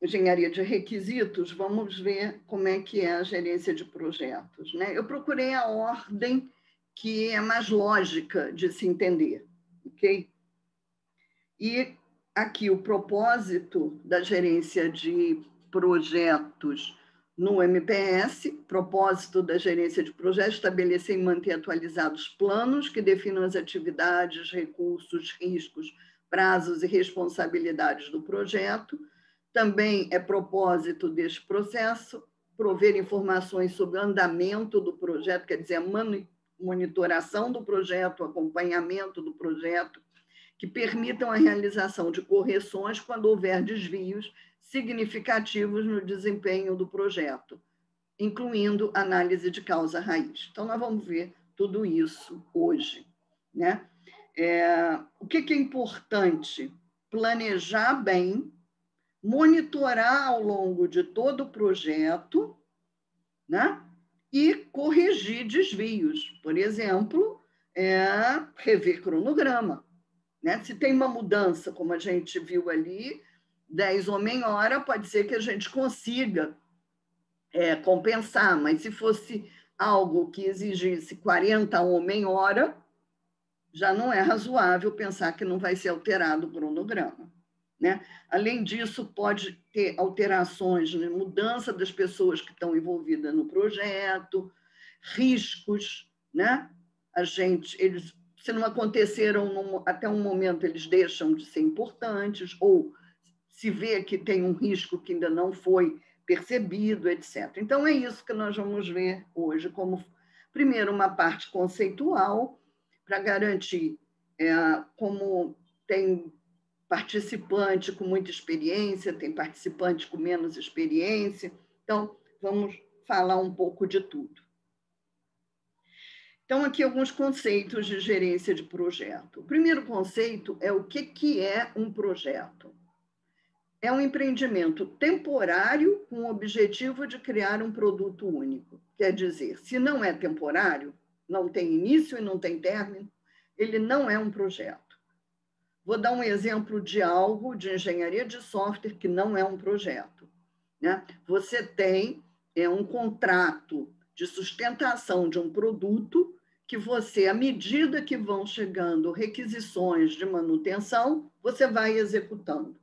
engenharia de requisitos, vamos ver como é que é a gerência de projetos, né? Eu procurei a ordem que é mais lógica de se entender, ok? E aqui o propósito da gerência de projetos no MPS, propósito da gerência de projetos, estabelecer e manter atualizados planos que definam as atividades, recursos, riscos, prazos e responsabilidades do projeto. Também é propósito deste processo prover informações sobre o andamento do projeto, quer dizer, a monitoração do projeto, acompanhamento do projeto, que permitam a realização de correções quando houver desvios significativos no desempenho do projeto, incluindo análise de causa raiz. Então, nós vamos ver tudo isso hoje, né? O que é importante? Planejar bem, monitorar ao longo de todo o projeto, né? E corrigir desvios. Por exemplo, rever cronograma, né? Se tem uma mudança, como a gente viu ali, 10 homem-hora, pode ser que a gente consiga compensar, mas se fosse algo que exigisse 40 homem-hora, já não é razoável pensar que não vai ser alterado o cronograma, né? Além disso, pode ter alterações, né? Mudança das pessoas que estão envolvidas no projeto, riscos, né? Eles, se não aconteceram até um momento, eles deixam de ser importantes, ou se vê que tem um risco que ainda não foi percebido, etc. Então, é isso que nós vamos ver hoje como, primeiro, uma parte conceitual, para garantir como tem participante com muita experiência, tem participante com menos experiência. Então, vamos falar um pouco de tudo. Então, aqui alguns conceitos de gerência de projeto. O primeiro conceito é o que é um projeto. É um empreendimento temporário com o objetivo de criar um produto único. Quer dizer, se não é temporário, não tem início e não tem término, ele não é um projeto. Vou dar um exemplo de algo de engenharia de software que não é um projeto, né? Você tem um contrato de sustentação de um produto que você, à medida que vão chegando requisições de manutenção, você vai executando.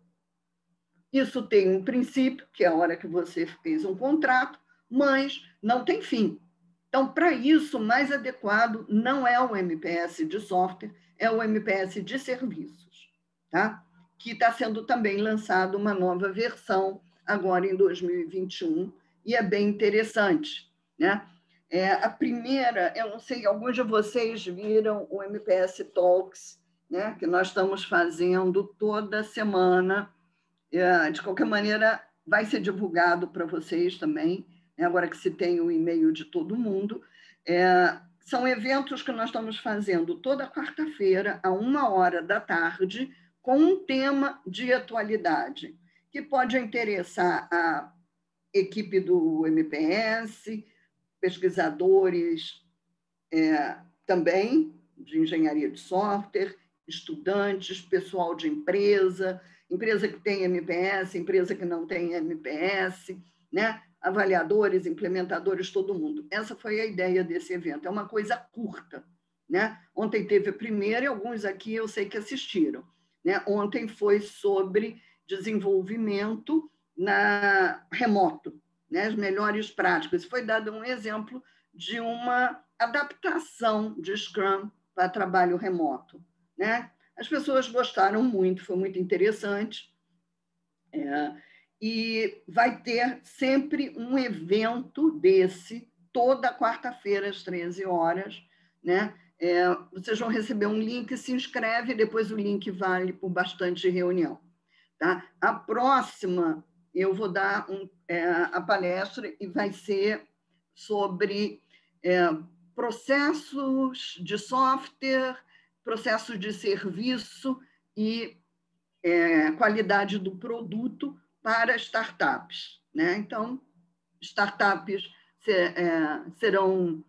Isso tem um princípio, que é a hora que você fez um contrato, mas não tem fim. Então, para isso, o mais adequado não é o MPS de software, é o MPS de serviços, tá? Que está sendo também lançado uma nova versão agora em 2021, e é bem interessante, né? A primeira, eu não sei, alguns de vocês viram o MPS Talks, né? Que nós estamos fazendo toda semana. De qualquer maneira, vai ser divulgado para vocês também, né? Agora que se tem o e-mail de todo mundo. São eventos que nós estamos fazendo toda quarta-feira, a 13h, com um tema de atualidade, que pode interessar a equipe do MPS, pesquisadores também de engenharia de software, estudantes, pessoal de empresa que tem MPS, empresa que não tem MPS, né? Avaliadores, implementadores, todo mundo. Essa foi a ideia desse evento. É uma coisa curta, né? Ontem teve a primeira e alguns aqui eu sei que assistiram, né? Ontem foi sobre desenvolvimento remoto, né? As melhores práticas. Foi dado um exemplo de uma adaptação de Scrum para trabalho remoto, né? As pessoas gostaram muito, foi muito interessante. E vai ter sempre um evento desse, toda quarta-feira, às 13h, né? Vocês vão receber um link, se inscreve, depois o link vale por bastante reunião, tá? A próxima, eu vou dar a palestra e vai ser sobre processos de software, processos de serviço e qualidade do produto para startups, né? Então, startups serão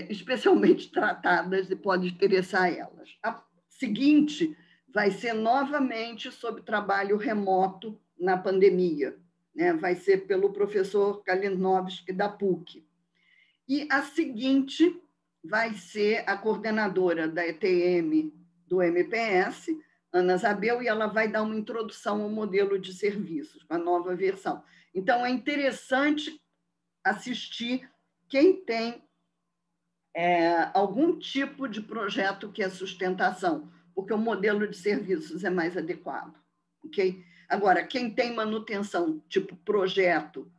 especialmente tratadas e pode interessar elas. A seguinte vai ser novamente sobre trabalho remoto na pandemia, né? Vai ser pelo professor Kalinowski, da PUC. E a seguinte vai ser a coordenadora da ETM do MPS, Ana Zabel, e ela vai dar uma introdução ao modelo de serviços, com a nova versão. Então, é interessante assistir quem tem algum tipo de projeto que é sustentação, porque o modelo de serviços é mais adequado. Okay? Agora, quem tem manutenção, tipo projeto,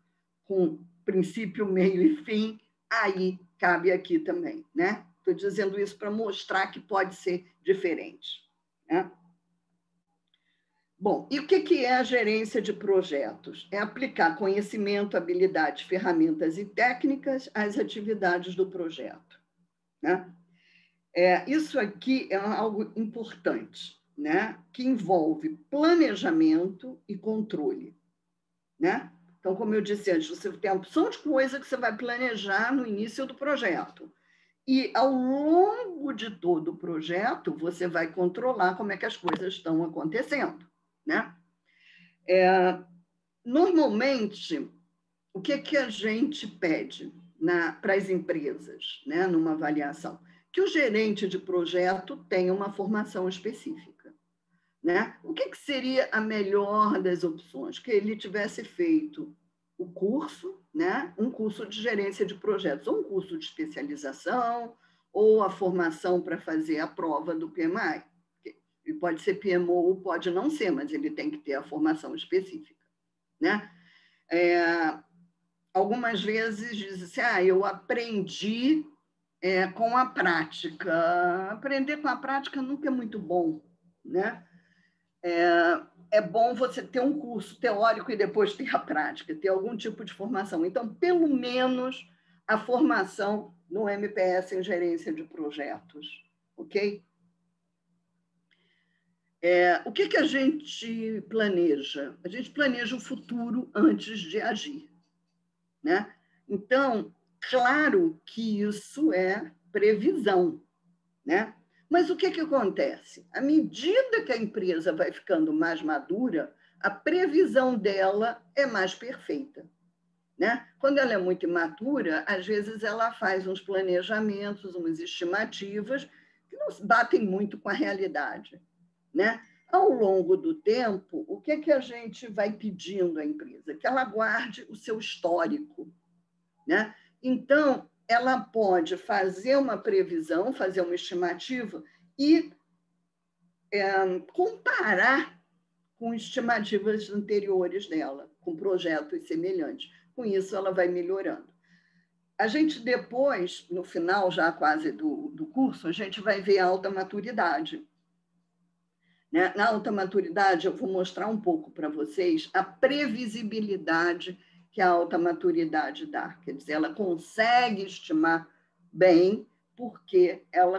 com princípio, meio e fim, aí cabe aqui também, né? Estou dizendo isso para mostrar que pode ser diferente, né? Bom, e o que é a gerência de projetos? É aplicar conhecimento, habilidades, ferramentas e técnicas às atividades do projeto, né? Isso aqui é algo importante, né? Que envolve planejamento e controle, né? Então, como eu disse antes, você tem a opção de coisa que você vai planejar no início do projeto. E, ao longo de todo o projeto, você vai controlar como é que as coisas estão acontecendo, né? Normalmente, o que a gente pede para as empresas, né, numa avaliação? Que o gerente de projeto tenha uma formação específica, né? O que seria a melhor das opções? Que ele tivesse feito o curso, né? Um curso de gerência de projetos, ou um curso de especialização, ou a formação para fazer a prova do PMI. Ele pode ser PMO ou pode não ser, mas ele tem que ter a formação específica, né? Algumas vezes diz assim, eu aprendi com a prática. Aprender com a prática nunca é muito bom, né? É bom você ter um curso teórico e depois ter a prática, ter algum tipo de formação. Então, pelo menos, a formação no MPS em gerência de projetos, ok? O que a gente planeja? A gente planeja o futuro antes de agir, né? Então, claro que isso é previsão, né? Mas o que acontece? À medida que a empresa vai ficando mais madura, a previsão dela é mais perfeita, né? Quando ela é muito imatura, às vezes ela faz uns planejamentos, umas estimativas que não batem muito com a realidade, né? Ao longo do tempo, o que a gente vai pedindo à empresa? Que ela guarde o seu histórico, né? Então, ela pode fazer uma previsão, fazer uma estimativa e comparar com estimativas anteriores dela, com projetos semelhantes. Com isso, ela vai melhorando. A gente depois, no final já quase do curso, a gente vai ver a alta maturidade. Né? Na alta maturidade, eu vou mostrar um pouco para vocês a previsibilidade que a alta maturidade dá. Quer dizer, ela consegue estimar bem, porque ela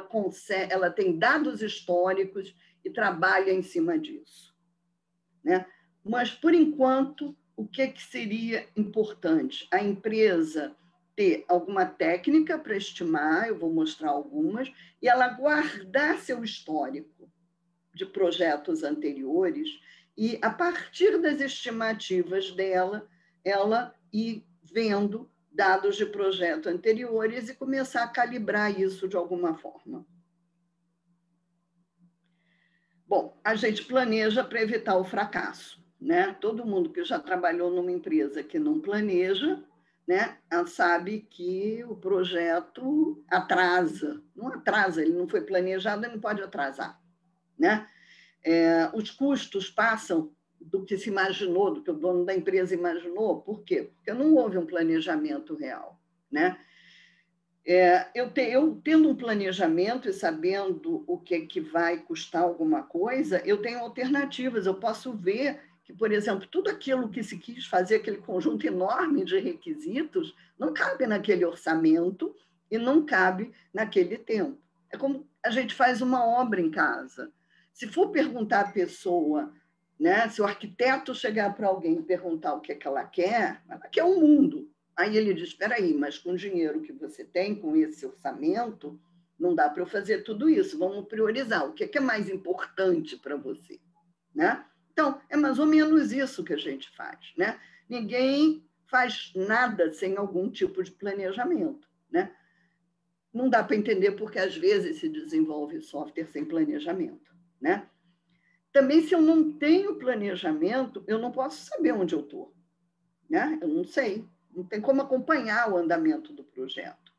tem dados históricos e trabalha em cima disso, né? Mas, por enquanto, o que seria importante? A empresa ter alguma técnica para estimar, eu vou mostrar algumas, e ela guardar seu histórico de projetos anteriores e, a partir das estimativas dela, ela ir vendo dados de projeto anteriores e começar a calibrar isso de alguma forma. Bom, a gente planeja para evitar o fracasso, né? Todo mundo que já trabalhou numa empresa que não planeja, né, sabe que o projeto atrasa. Não atrasa, ele não foi planejado, ele não pode atrasar, né? Os custos passam do que se imaginou, do que o dono da empresa imaginou. Por quê? Porque não houve um planejamento real, né? Eu tendo um planejamento e sabendo o que vai custar alguma coisa, eu tenho alternativas. Eu posso ver que, por exemplo, tudo aquilo que se quis fazer, aquele conjunto enorme de requisitos, não cabe naquele orçamento e não cabe naquele tempo. É como a gente faz uma obra em casa. Se for perguntar à pessoa, né, se o arquiteto chegar para alguém e perguntar o que ela quer um mundo. Aí ele diz, espera aí, mas com o dinheiro que você tem, com esse orçamento, não dá para eu fazer tudo isso. Vamos priorizar. O que é mais importante para você, né? Então, é mais ou menos isso que a gente faz, né? Ninguém faz nada sem algum tipo de planejamento, né? Não dá para entender porque, às vezes, se desenvolve software sem planejamento, né? Também, se eu não tenho planejamento, eu não posso saber onde eu estou, né? Eu não sei, não tem como acompanhar o andamento do projeto.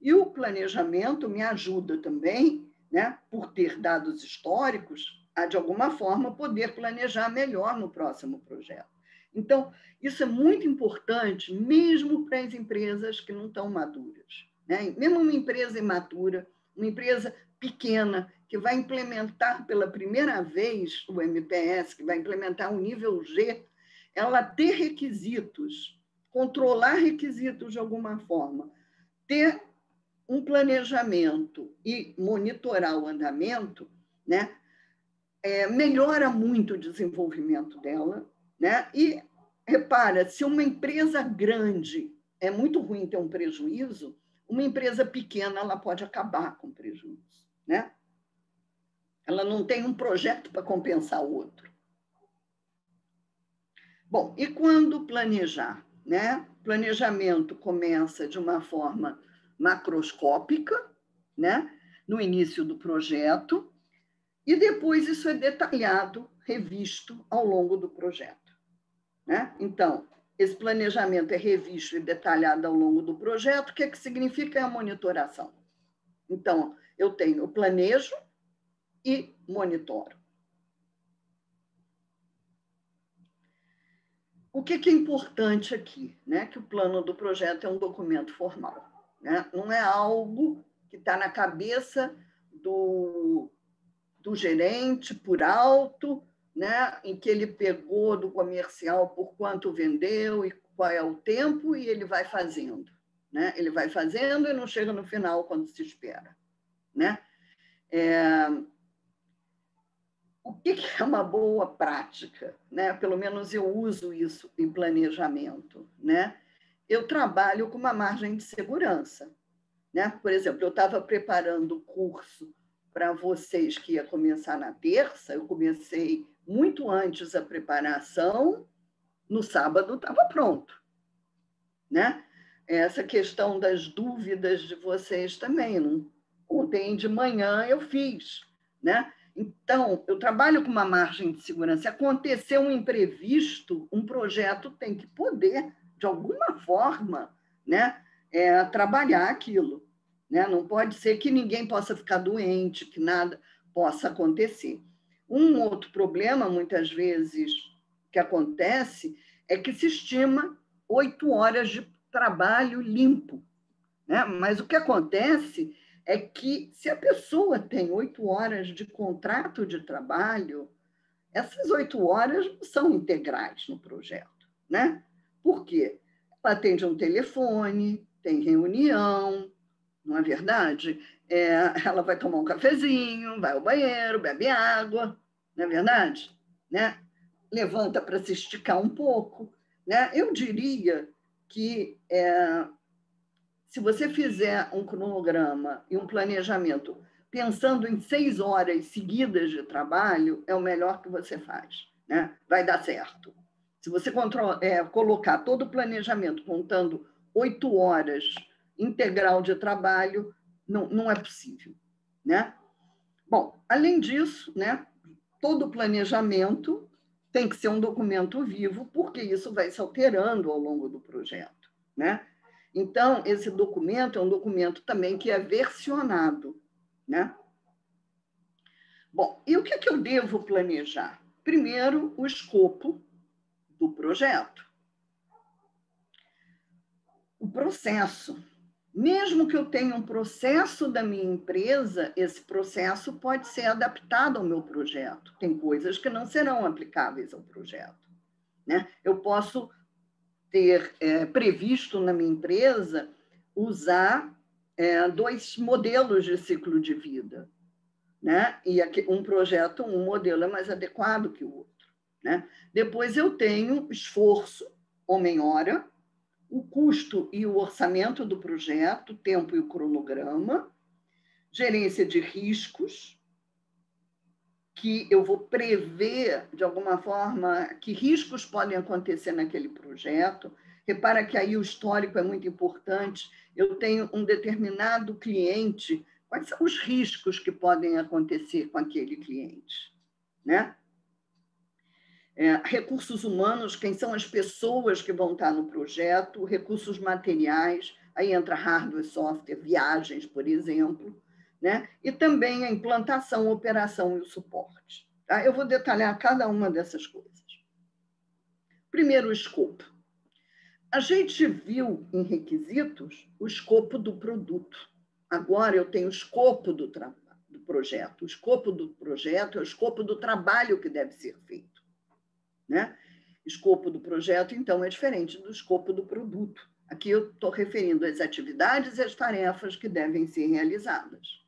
E o planejamento me ajuda também, né, por ter dados históricos, a, de alguma forma, poder planejar melhor no próximo projeto. Então, isso é muito importante, mesmo para as empresas que não estão maduras, né? Mesmo uma empresa imatura, uma empresa pequena, que vai implementar pela primeira vez o MPS, que vai implementar o nível G, ela ter requisitos, controlar requisitos de alguma forma, ter um planejamento e monitorar o andamento, né, melhora muito o desenvolvimento dela, né? E repara, se uma empresa grande é muito ruim ter um prejuízo, uma empresa pequena ela pode acabar com o prejuízo, né? Ela não tem um projeto para compensar o outro. Bom, e quando planejar, né? Planejamento começa de uma forma macroscópica, né? No início do projeto, e depois isso é detalhado, revisto ao longo do projeto, né? Então, esse planejamento é revisto e detalhado ao longo do projeto. O que é que significa a monitoração? Então, eu planejo e monitoro. O que é importante aqui? Né? Que o plano do projeto é um documento formal, né? Não é algo que está na cabeça do gerente por alto, né? Em que ele pegou do comercial por quanto vendeu e qual é o tempo, e ele vai fazendo, né? Ele vai fazendo e não chega no final quando se espera, né? O que é uma boa prática, né? Pelo menos eu uso isso em planejamento, né? Eu trabalho com uma margem de segurança, né? Por exemplo, eu estava preparando o curso para vocês que ia começar na terça, eu comecei muito antes a preparação, no sábado estava pronto, né? Essa questão das dúvidas de vocês também, ontem de manhã eu fiz, né? Então, eu trabalho com uma margem de segurança. Se acontecer um imprevisto, um projeto tem que poder, de alguma forma, né, trabalhar aquilo, né? Não pode ser que ninguém possa ficar doente, que nada possa acontecer. Um outro problema, muitas vezes, que acontece é que se estima 8 horas de trabalho limpo, né? Mas o que acontece é que, se a pessoa tem 8 horas de contrato de trabalho, essas 8 horas não são integrais no projeto, né? Por quê? Ela atende um telefone, tem reunião, não é verdade? Ela vai tomar um cafezinho, vai ao banheiro, bebe água, não é verdade? Né? Levanta para se esticar um pouco, né? Eu diria que se você fizer um cronograma e um planejamento pensando em 6 horas seguidas de trabalho, é o melhor que você faz, né? Vai dar certo. Se você colocar todo o planejamento contando 8 horas integral de trabalho, não é possível, né? Bom, além disso, né, todo o planejamento tem que ser um documento vivo, porque isso vai se alterando ao longo do projeto, né? Então, esse documento é um documento também que é versionado, né? Bom, e o que eu devo planejar? Primeiro, o escopo do projeto. O processo. Mesmo que eu tenha um processo da minha empresa, esse processo pode ser adaptado ao meu projeto. Tem coisas que não serão aplicáveis ao projeto, né? Eu posso ter previsto na minha empresa usar 2 modelos de ciclo de vida, né? E aqui, um projeto, um modelo é mais adequado que o outro, né? Depois eu tenho esforço, homem-hora, o custo e o orçamento do projeto, o tempo e o cronograma, gerência de riscos, que eu vou prever, de alguma forma, que riscos podem acontecer naquele projeto. Repara que aí o histórico é muito importante. Eu tenho um determinado cliente, quais são os riscos que podem acontecer com aquele cliente, né? Recursos humanos, quem são as pessoas que vão estar no projeto, recursos materiais, aí entra hardware, software, viagens, por exemplo, né? E também a implantação, a operação e o suporte. Tá? Eu vou detalhar cada uma dessas coisas. Primeiro, o escopo. A gente viu em requisitos o escopo do produto. Agora eu tenho o escopo do projeto. O escopo do projeto é o escopo do trabalho que deve ser feito. Né? Escopo do projeto, então, é diferente do escopo do produto. Aqui eu estou referindo às atividades e às tarefas que devem ser realizadas.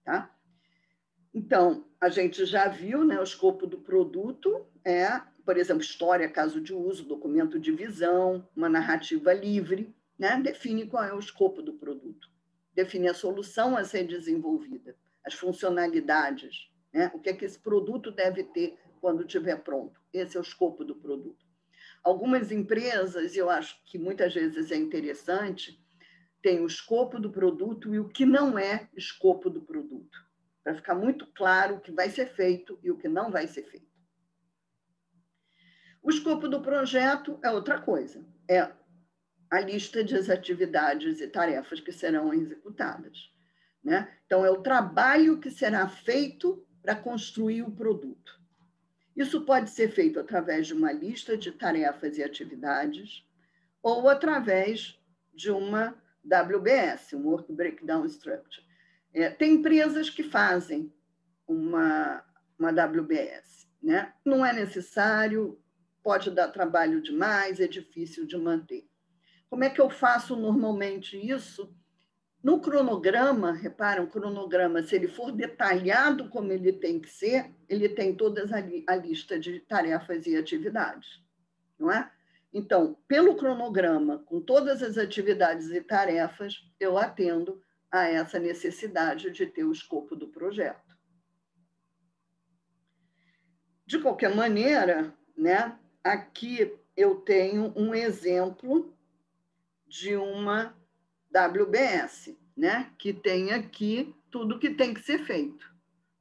Tá? Então, a gente já viu, né, o escopo do produto por exemplo, história, caso de uso, documento de visão, uma narrativa livre, né? Define qual é o escopo do produto. Define a solução a ser desenvolvida, as funcionalidades, né? O que é que esse produto deve ter quando estiver pronto. Esse é o escopo do produto. Algumas empresas, eu acho que muitas vezes é interessante, tem o escopo do produto e o que não é escopo do produto, para ficar muito claro o que vai ser feito e o que não vai ser feito. O escopo do projeto é outra coisa, é a lista de atividades e tarefas que serão executadas, né? Então, é o trabalho que será feito para construir o produto. Isso pode ser feito através de uma lista de tarefas e atividades ou através de uma WBS, um Work Breakdown Structure. Tem empresas que fazem uma WBS, né? Não é necessário, pode dar trabalho demais, é difícil de manter. Como é que eu faço normalmente isso? No cronograma, repara, um cronograma, se ele for detalhado como ele tem que ser, ele tem toda a lista de tarefas e atividades, não é? Então, pelo cronograma, com todas as atividades e tarefas, eu atendo a essa necessidade de ter o escopo do projeto. De qualquer maneira, né, aqui eu tenho um exemplo de uma WBS, né, que tem aqui tudo que tem que ser feito.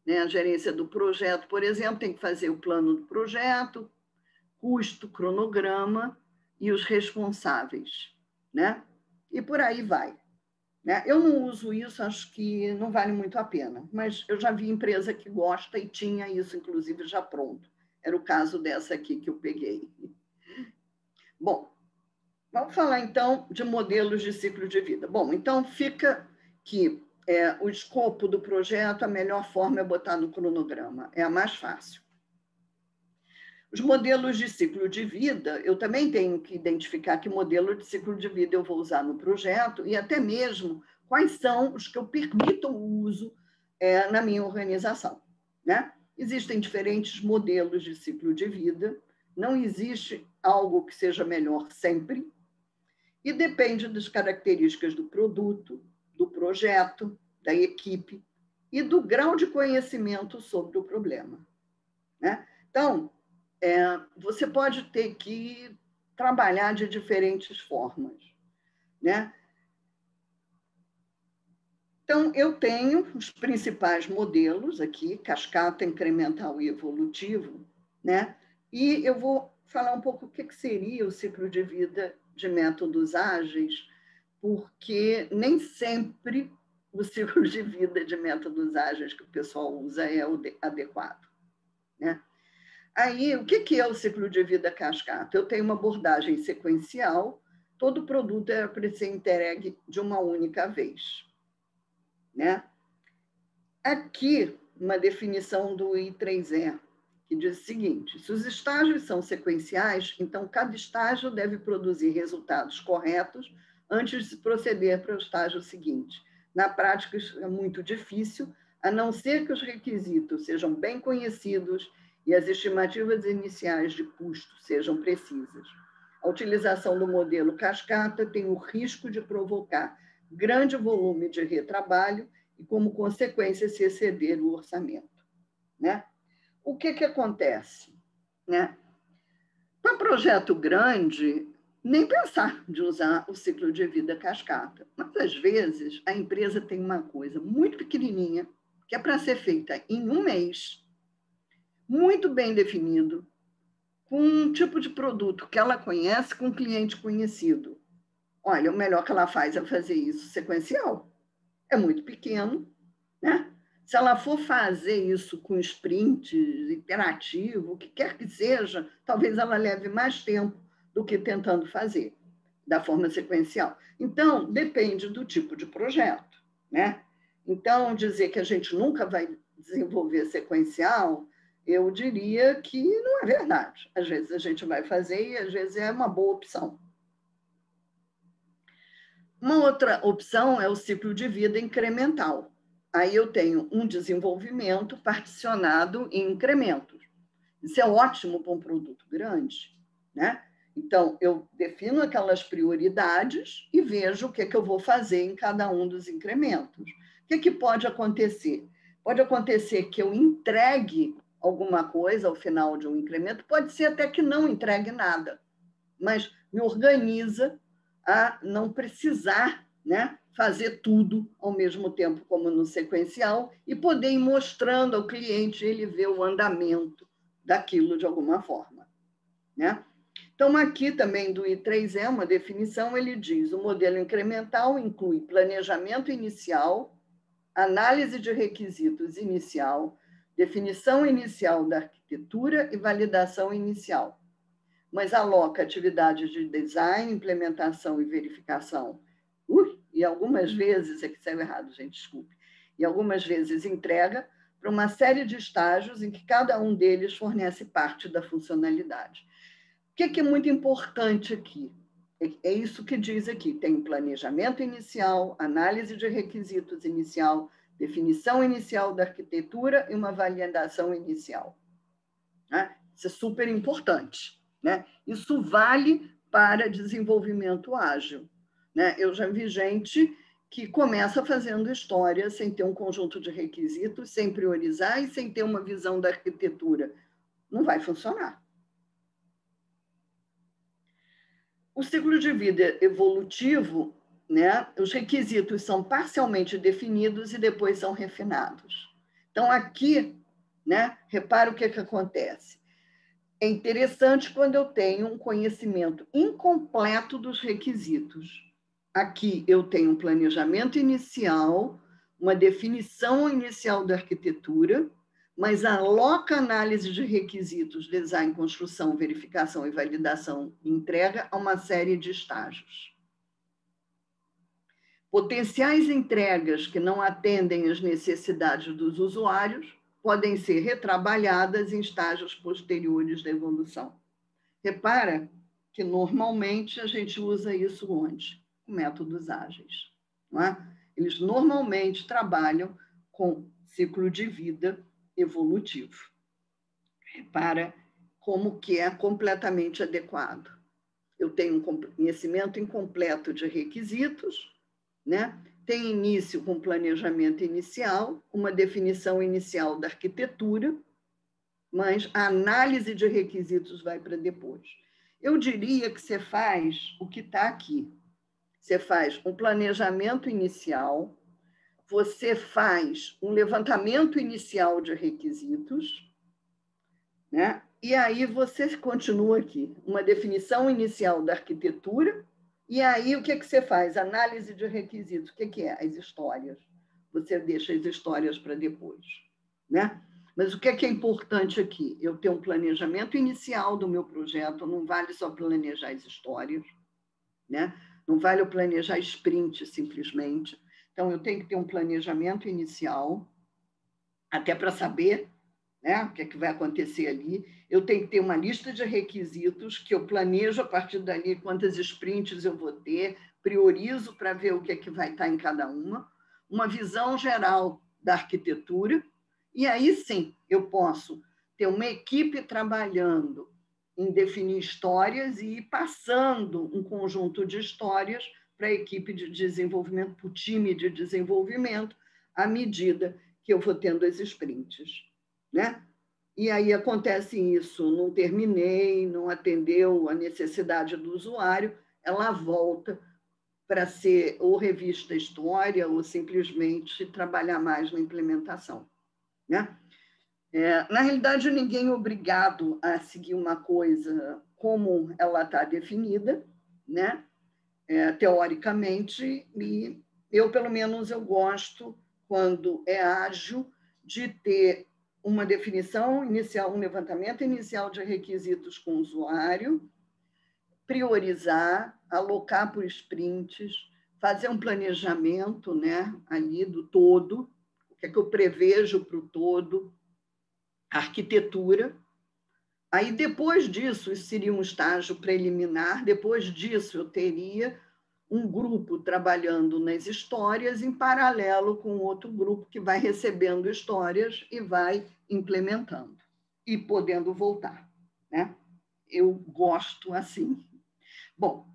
Né? A gerência do projeto, por exemplo, tem que fazer o plano do projeto, custo, cronograma e os responsáveis, né? E por aí vai. Né? Eu não uso isso, acho que não vale muito a pena, mas eu já vi empresa que gosta e tinha isso, inclusive, já pronto. Era o caso dessa aqui que eu peguei. Bom, vamos falar, então, de modelos de ciclo de vida. Bom, então fica que o escopo do projeto, a melhor forma é botar no cronograma, é a mais fácil. Os modelos de ciclo de vida, eu também tenho que identificar que modelo de ciclo de vida eu vou usar no projeto e até mesmo quais são os que eu permito o uso na minha organização. Né? Existem diferentes modelos de ciclo de vida, não existe algo que seja melhor sempre, e depende das características do produto, do projeto, da equipe e do grau de conhecimento sobre o problema. Né? Então, você pode ter que trabalhar de diferentes formas. Né? Então, eu tenho os principais modelos aqui, cascata, incremental e evolutivo, né? E eu vou falar um pouco o que seria o ciclo de vida de métodos ágeis, porque nem sempre o ciclo de vida de métodos ágeis que o pessoal usa é o adequado. Né? Aí, o que é o ciclo de vida cascata? Eu tenho uma abordagem sequencial, todo produto é para ser entregue de uma única vez. Né? Aqui, uma definição do I3E, que diz o seguinte: se os estágios são sequenciais, então cada estágio deve produzir resultados corretos antes de proceder para o estágio seguinte. Na prática, isso é muito difícil, a não ser que os requisitos sejam bem conhecidos e as estimativas iniciais de custo sejam precisas. A utilização do modelo cascata tem o risco de provocar grande volume de retrabalho e, como consequência, se exceder o orçamento. Né? o que acontece, né? Para projeto grande, nem pensar de usar o ciclo de vida cascata. Mas, às vezes, a empresa tem uma coisa muito pequenininha, que é para ser feita em um mês, muito bem definido, com um tipo de produto que ela conhece, com um cliente conhecido. Olha, o melhor que ela faz é fazer isso sequencial. É muito pequeno, né? Se ela for fazer isso com sprint, iterativo, o que quer que seja, talvez ela leve mais tempo do que tentando fazer da forma sequencial. Então, depende do tipo de projeto, né? Então, dizer que a gente nunca vai desenvolver sequencial, eu diria que não é verdade. Às vezes a gente vai fazer e às vezes é uma boa opção. Uma outra opção é o ciclo de vida incremental. Aí eu tenho um desenvolvimento particionado em incrementos. Isso é ótimo para um produto grande, né? Então, eu defino aquelas prioridades e vejo o que eu vou fazer em cada um dos incrementos. O que pode acontecer? Pode acontecer que eu entregue alguma coisa ao final de um incremento, pode ser até que não entregue nada, mas me organiza a não precisar, né, fazer tudo ao mesmo tempo, como no sequencial, e poder ir mostrando ao cliente, ele ver o andamento daquilo de alguma forma, né? Então, aqui também do I3E, uma definição, ele diz: o modelo incremental inclui planejamento inicial, análise de requisitos inicial, definição inicial da arquitetura e validação inicial, mas aloca atividades de design, implementação e verificação. E algumas vezes, é que saiu errado, gente, desculpe, e algumas vezes entrega para uma série de estágios em que cada um deles fornece parte da funcionalidade. O que é muito importante aqui? É isso que diz aqui: tem planejamento inicial, análise de requisitos inicial, definição inicial da arquitetura e uma validação inicial. Isso é super importante, né? Isso vale para desenvolvimento ágil, né? Eu já vi gente que começa fazendo história sem ter um conjunto de requisitos, sem priorizar e sem ter uma visão da arquitetura. Não vai funcionar. O ciclo de vida evolutivo, né? Os requisitos são parcialmente definidos e depois são refinados. Então, aqui, né? Repara o que acontece. É interessante quando eu tenho um conhecimento incompleto dos requisitos. Aqui eu tenho um planejamento inicial, uma definição inicial da arquitetura, mas aloca análise de requisitos, design, construção, verificação e validação e entrega a uma série de estágios. Potenciais entregas que não atendem às necessidades dos usuários podem ser retrabalhadas em estágios posteriores da evolução. Repara que, normalmente, a gente usa isso onde? Com métodos ágeis. Não é? Eles normalmente trabalham com ciclo de vida evolutivo. Repara como que é completamente adequado. Eu tenho um conhecimento incompleto de requisitos, né? Tem início com planejamento inicial, uma definição inicial da arquitetura, mas a análise de requisitos vai para depois. Eu diria que você faz o que está aqui. Você faz um planejamento inicial, você faz um levantamento inicial de requisitos, né? E aí você continua aqui, uma definição inicial da arquitetura, e aí o que você faz? Análise de requisitos. O que é? As histórias. Você deixa as histórias para depois, né? Mas o que é importante aqui? Eu ter um planejamento inicial do meu projeto, não vale só planejar as histórias, né? Não vale eu planejar sprint simplesmente. Então, eu tenho que ter um planejamento inicial, até para saber, né, o que é que vai acontecer ali. Eu tenho que ter uma lista de requisitos que eu planejo a partir dali quantas sprints eu vou ter, priorizo para ver o que é que vai estar em cada uma visão geral da arquitetura, e aí sim eu posso ter uma equipe trabalhando em definir histórias e ir passando um conjunto de histórias para a equipe de desenvolvimento, para o time de desenvolvimento, à medida que eu vou tendo as sprints, né? e aí acontece isso, não terminei, não atendeu a necessidade do usuário, ela volta para ser ou revista história ou simplesmente trabalhar mais na implementação, né? Na realidade, ninguém é obrigado a seguir uma coisa como ela está definida, né? Teoricamente, e eu, pelo menos, eu gosto, quando é ágil, de ter uma definição inicial, um levantamento inicial de requisitos com o usuário, priorizar, alocar por sprints, fazer um planejamento, né, ali do todo, o que é que eu prevejo para o todo, arquitetura. Aí, depois disso, isso seria um estágio preliminar, depois disso eu teria um grupo trabalhando nas histórias em paralelo com outro grupo que vai recebendo histórias e vai implementando e podendo voltar, né? Eu gosto assim. Bom,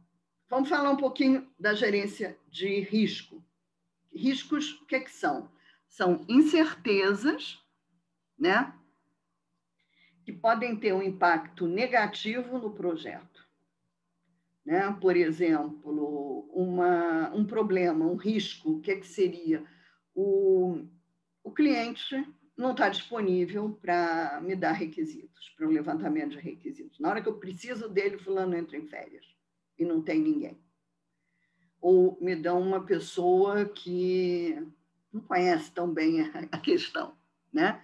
vamos falar um pouquinho da gerência de risco. Riscos, o que são? São incertezas, né? Que podem ter um impacto negativo no projeto. Né? Por exemplo, um problema, um risco, o que seria? O cliente não está disponível para me dar requisitos, para o levantamento de requisitos. Na hora que eu preciso dele, fulano entra em férias e não tem ninguém. Ou me dão uma pessoa que não conhece tão bem a questão, né?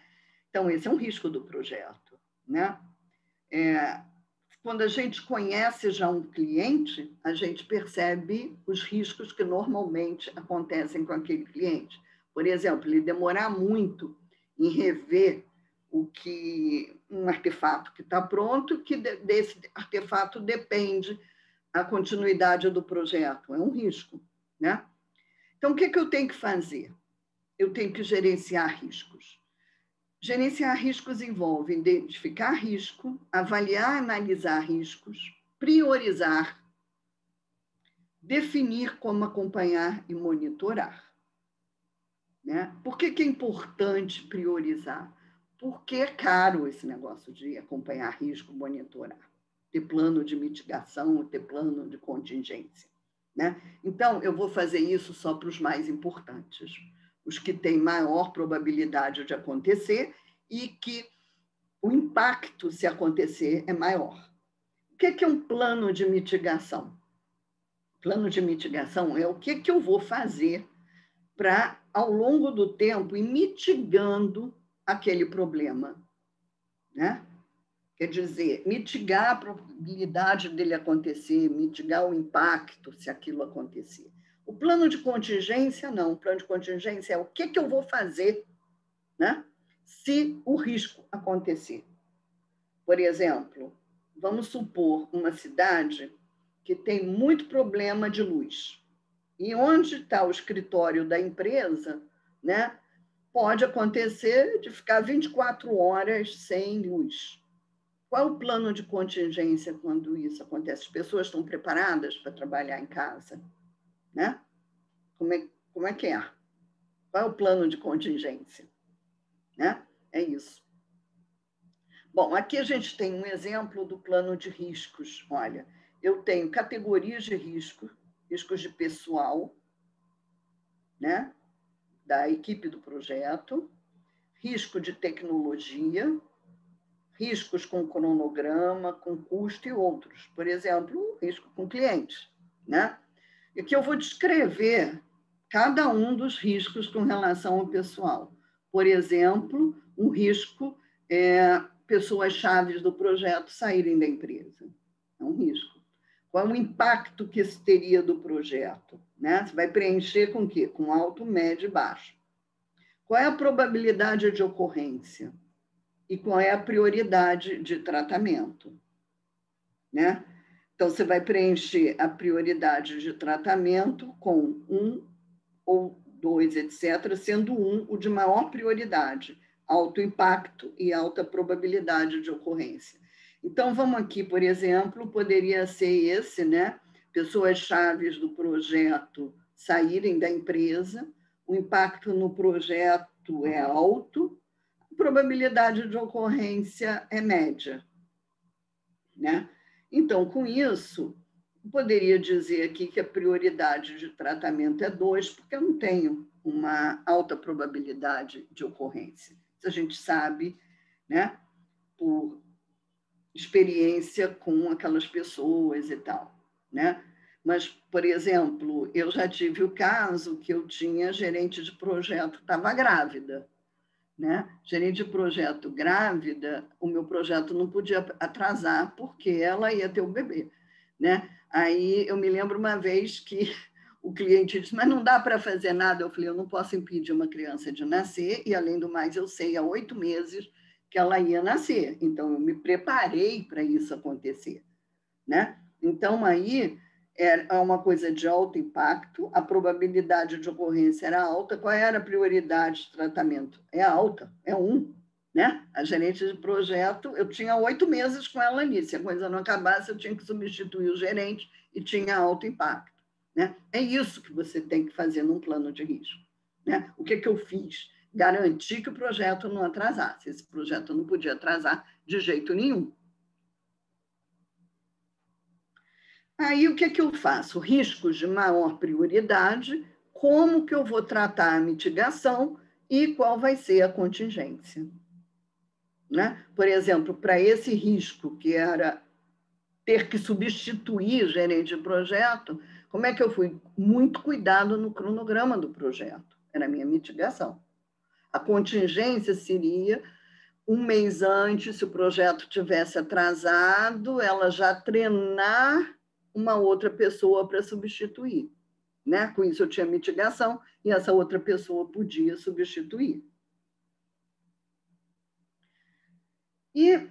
Então, esse é um risco do projeto, né? Quando a gente conhece já um cliente, a gente percebe os riscos que normalmente acontecem com aquele cliente. Por exemplo, ele demorar muito em rever um artefato que está pronto, que desse artefato depende a continuidade do projeto. É um risco, né? Então, o que eu tenho que fazer? Eu tenho que gerenciar riscos. Gerenciar riscos envolve identificar risco, avaliar e analisar riscos, priorizar, definir como acompanhar e monitorar. Né? Por que é importante priorizar? Porque é caro esse negócio de acompanhar risco, monitorar, ter plano de mitigação, ter plano de contingência. Né? Então, eu vou fazer isso só para os mais importantes, os que têm maior probabilidade de acontecer e que o impacto, se acontecer, é maior. O que é um plano de mitigação? Plano de mitigação é o que eu vou fazer para, ao longo do tempo, ir mitigando aquele problema. Né? Quer dizer, mitigar a probabilidade dele acontecer, mitigar o impacto se aquilo acontecer. O plano de contingência, não. O plano de contingência é o que eu vou fazer, né, se o risco acontecer. Por exemplo, vamos supor uma cidade que tem muito problema de luz. E onde está o escritório da empresa, né, pode acontecer de ficar 24 horas sem luz. Qual é o plano de contingência quando isso acontece? As pessoas estão preparadas para trabalhar em casa? Né? Como é que é? Qual é o plano de contingência? Né? É isso. Bom, aqui a gente tem um exemplo do plano de riscos. Olha, eu tenho categorias de risco, riscos de pessoal, né, da equipe do projeto, risco de tecnologia, riscos com cronograma, com custo e outros. Por exemplo, risco com clientes. Né? E aqui eu vou descrever cada um dos riscos com relação ao pessoal. Por exemplo, um risco pessoas chaves do projeto saírem da empresa. É um risco. Qual é o impacto que isso teria do projeto? Né? Você vai preencher com o quê? Com alto, médio e baixo. Qual é a probabilidade de ocorrência? E qual é a prioridade de tratamento? Né? Então, você vai preencher a prioridade de tratamento com 1 ou 2, etc., sendo 1 o de maior prioridade, alto impacto e alta probabilidade de ocorrência. Então, vamos aqui, por exemplo, poderia ser esse, né? Pessoas chaves do projeto saírem da empresa, o impacto no projeto é alto, probabilidade de ocorrência é média, né? Então, com isso, eu poderia dizer aqui que a prioridade de tratamento é 2, porque eu não tenho uma alta probabilidade de ocorrência. Isso a gente sabe, né, por experiência com aquelas pessoas e tal, né? Mas, por exemplo, eu já tive o caso que eu tinha gerente de projeto, estava grávida, né? Gerente de projeto grávida, o meu projeto não podia atrasar porque ela ia ter o bebê, né? Aí eu me lembro uma vez que o cliente disse, mas não dá para fazer nada. Eu falei, eu não posso impedir uma criança de nascer e, além do mais, eu sei há 8 meses que ela ia nascer. Então, eu me preparei para isso acontecer, né? Então, aí é uma coisa de alto impacto, a probabilidade de ocorrência era alta. Qual era a prioridade de tratamento? É alta, é 1, né? A gerente de projeto, eu tinha 8 meses com ela nisso. Se a coisa não acabasse, eu tinha que substituir o gerente e tinha alto impacto, né? É isso que você tem que fazer num plano de risco, né? O que eu fiz? Garantir que o projeto não atrasasse. Esse projeto não podia atrasar de jeito nenhum. Aí, o que eu faço? Riscos de maior prioridade, como que eu vou tratar a mitigação e qual vai ser a contingência, né? Por exemplo, para esse risco, que era ter que substituir gerente de projeto, como é que eu fui? Muito cuidado no cronograma do projeto, era a minha mitigação. A contingência seria 1 mês antes, se o projeto tivesse atrasado, ela já treinar uma outra pessoa para substituir, né? Com isso eu tinha mitigação e essa outra pessoa podia substituir. E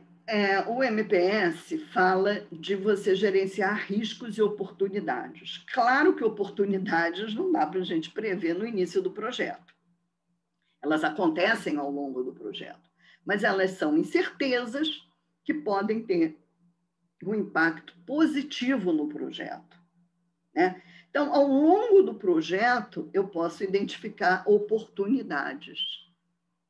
o MPS fala de você gerenciar riscos e oportunidades. Claro que oportunidades não dá para a gente prever no início do projeto. Elas acontecem ao longo do projeto, mas elas são incertezas que podem ter um impacto positivo no projeto, né? Então, ao longo do projeto, eu posso identificar oportunidades,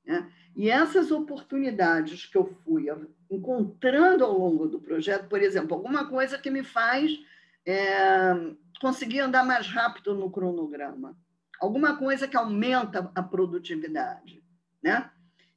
né? E essas oportunidades que eu fui encontrando ao longo do projeto, por exemplo, alguma coisa que me faz conseguir andar mais rápido no cronograma, alguma coisa que aumenta a produtividade, né?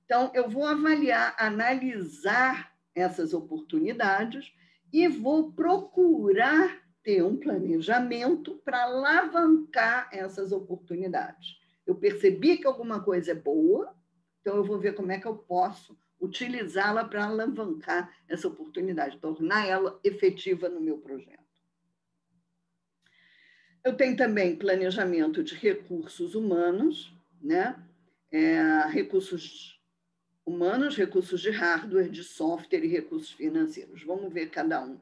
Então, eu vou avaliar, analisar essas oportunidades e vou procurar ter um planejamento para alavancar essas oportunidades. Eu percebi que alguma coisa é boa, então eu vou ver como é que eu posso utilizá-la para alavancar essa oportunidade, tornar ela efetiva no meu projeto. Eu tenho também planejamento de recursos humanos, né? Recursos humanos, recursos de hardware, de software e recursos financeiros. Vamos ver cada um.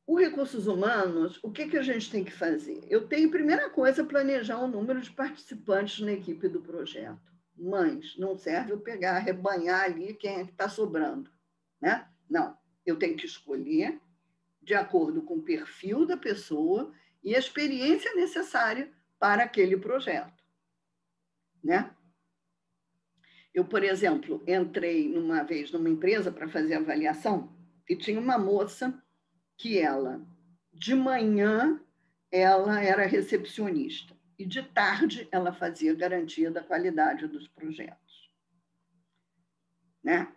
O recursos humanos, o que a gente tem que fazer? Eu tenho, primeira coisa, planejar o número de participantes na equipe do projeto. Mas não serve eu pegar, arrebanhar ali quem é que está sobrando, né? Não, eu tenho que escolher de acordo com o perfil da pessoa e a experiência necessária para aquele projeto, né? Eu, por exemplo, entrei uma vez numa empresa para fazer avaliação e tinha uma moça que ela, de manhã, ela era recepcionista e de tarde ela fazia garantia da qualidade dos projetos, né?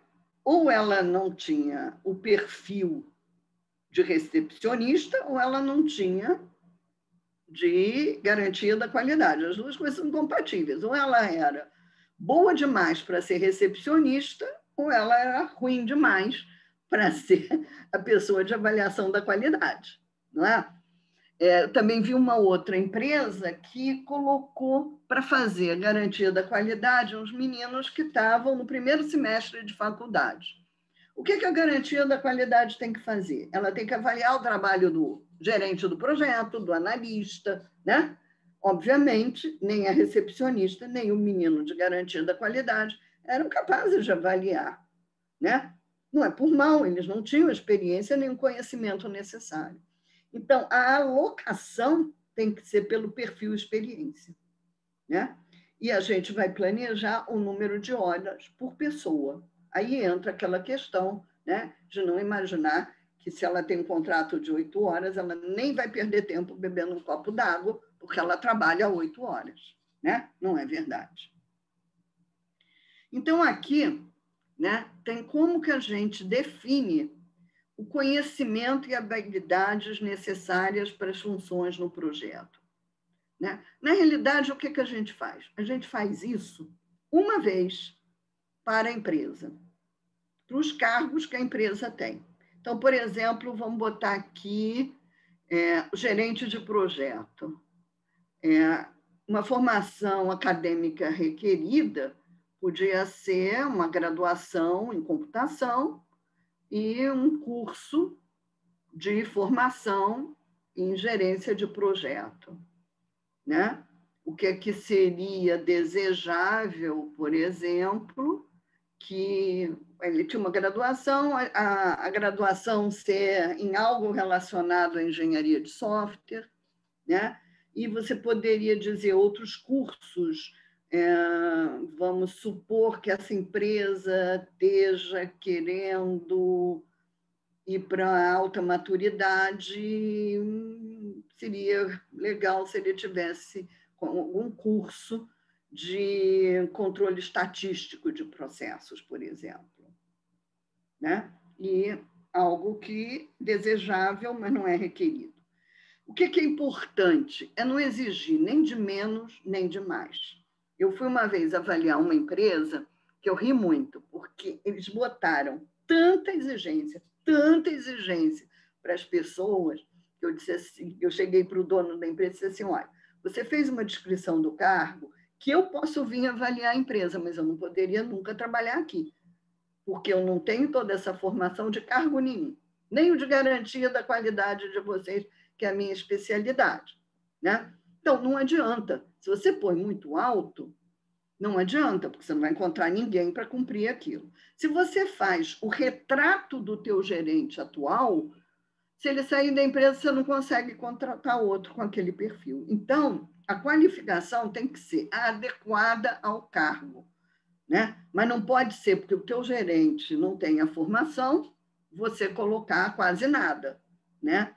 Ou ela não tinha o perfil de recepcionista ou ela não tinha de garantia da qualidade. As duas coisas são compatíveis. Ou ela era boa demais para ser recepcionista, ou ela era ruim demais para ser a pessoa de avaliação da qualidade, não é? Eu também vi uma outra empresa que colocou para fazer a garantia da qualidade uns meninos que estavam no primeiro semestre de faculdade. O que a garantia da qualidade tem que fazer? Ela tem que avaliar o trabalho do gerente do projeto, do analista, né? Obviamente, nem a recepcionista, nem o menino de garantia da qualidade eram capazes de avaliar, né? Não é por mal, eles não tinham experiência nem o conhecimento necessário. Então, a alocação tem que ser pelo perfil experiência, né? E a gente vai planejar o número de horas por pessoa. Aí entra aquela questão, né, de não imaginar que se ela tem um contrato de 8 horas, ela nem vai perder tempo bebendo um copo d'água, porque ela trabalha 8 horas. Né? Não é verdade. Então, aqui, né, tem como que a gente define o conhecimento e habilidades necessárias para as funções no projeto. Né? Na realidade, o que, que a gente faz? A gente faz isso uma vez para a empresa, para os cargos que a empresa tem. Então, por exemplo, vamos botar aqui o gerente de projeto. Uma formação acadêmica requerida podia ser uma graduação em computação e um curso de formação em gerência de projeto. Né? O que seria desejável, por exemplo, que ele tinha uma graduação, a graduação ser em algo relacionado à engenharia de software, né? E você poderia dizer outros cursos, vamos supor que essa empresa esteja querendo ir para a alta maturidade, seria legal se ele tivesse algum curso de controle estatístico de processos, por exemplo. Né? E algo que é desejável, mas não é requerido. O que é importante é não exigir nem de menos, nem de mais. Eu fui uma vez avaliar uma empresa que eu ri muito, porque eles botaram tanta exigência para as pessoas, que eu disse assim, eu cheguei para o dono da empresa e disse assim, olha, você fez uma descrição do cargo que eu posso vir avaliar a empresa, mas eu não poderia nunca trabalhar aqui, porque eu não tenho toda essa formação de cargo nenhum, nem o de garantia da qualidade de vocês, que é a minha especialidade. Né? Então, não adianta. Se você põe muito alto, não adianta, porque você não vai encontrar ninguém para cumprir aquilo. Se você faz o retrato do teu gerente atual, se ele sair da empresa, você não consegue contratar outro com aquele perfil. Então, a qualificação tem que ser adequada ao cargo. Né? Mas não pode ser porque o teu gerente não tem a formação, você colocar quase nada. Né?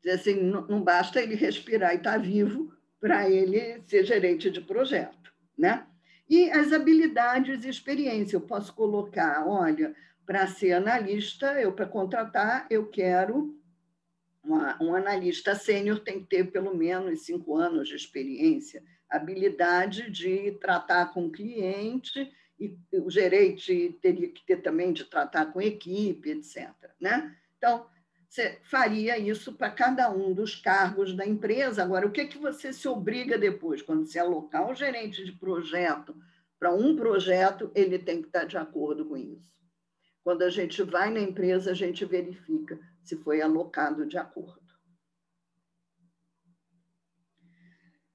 Assim, não basta ele respirar e estar vivo para ele ser gerente de projeto. Né? E as habilidades e experiência, eu posso colocar, olha, para ser analista, para contratar, eu quero um analista sênior tem que ter pelo menos 5 anos de experiência, habilidade de tratar com o cliente, e o gerente teria que ter também de tratar com equipe, etc. Né? Então, você faria isso para cada um dos cargos da empresa. Agora, o que você se obriga depois? Quando você alocar o gerente de projeto para um projeto, ele tem que estar de acordo com isso. Quando a gente vai na empresa, a gente verifica se foi alocado de acordo.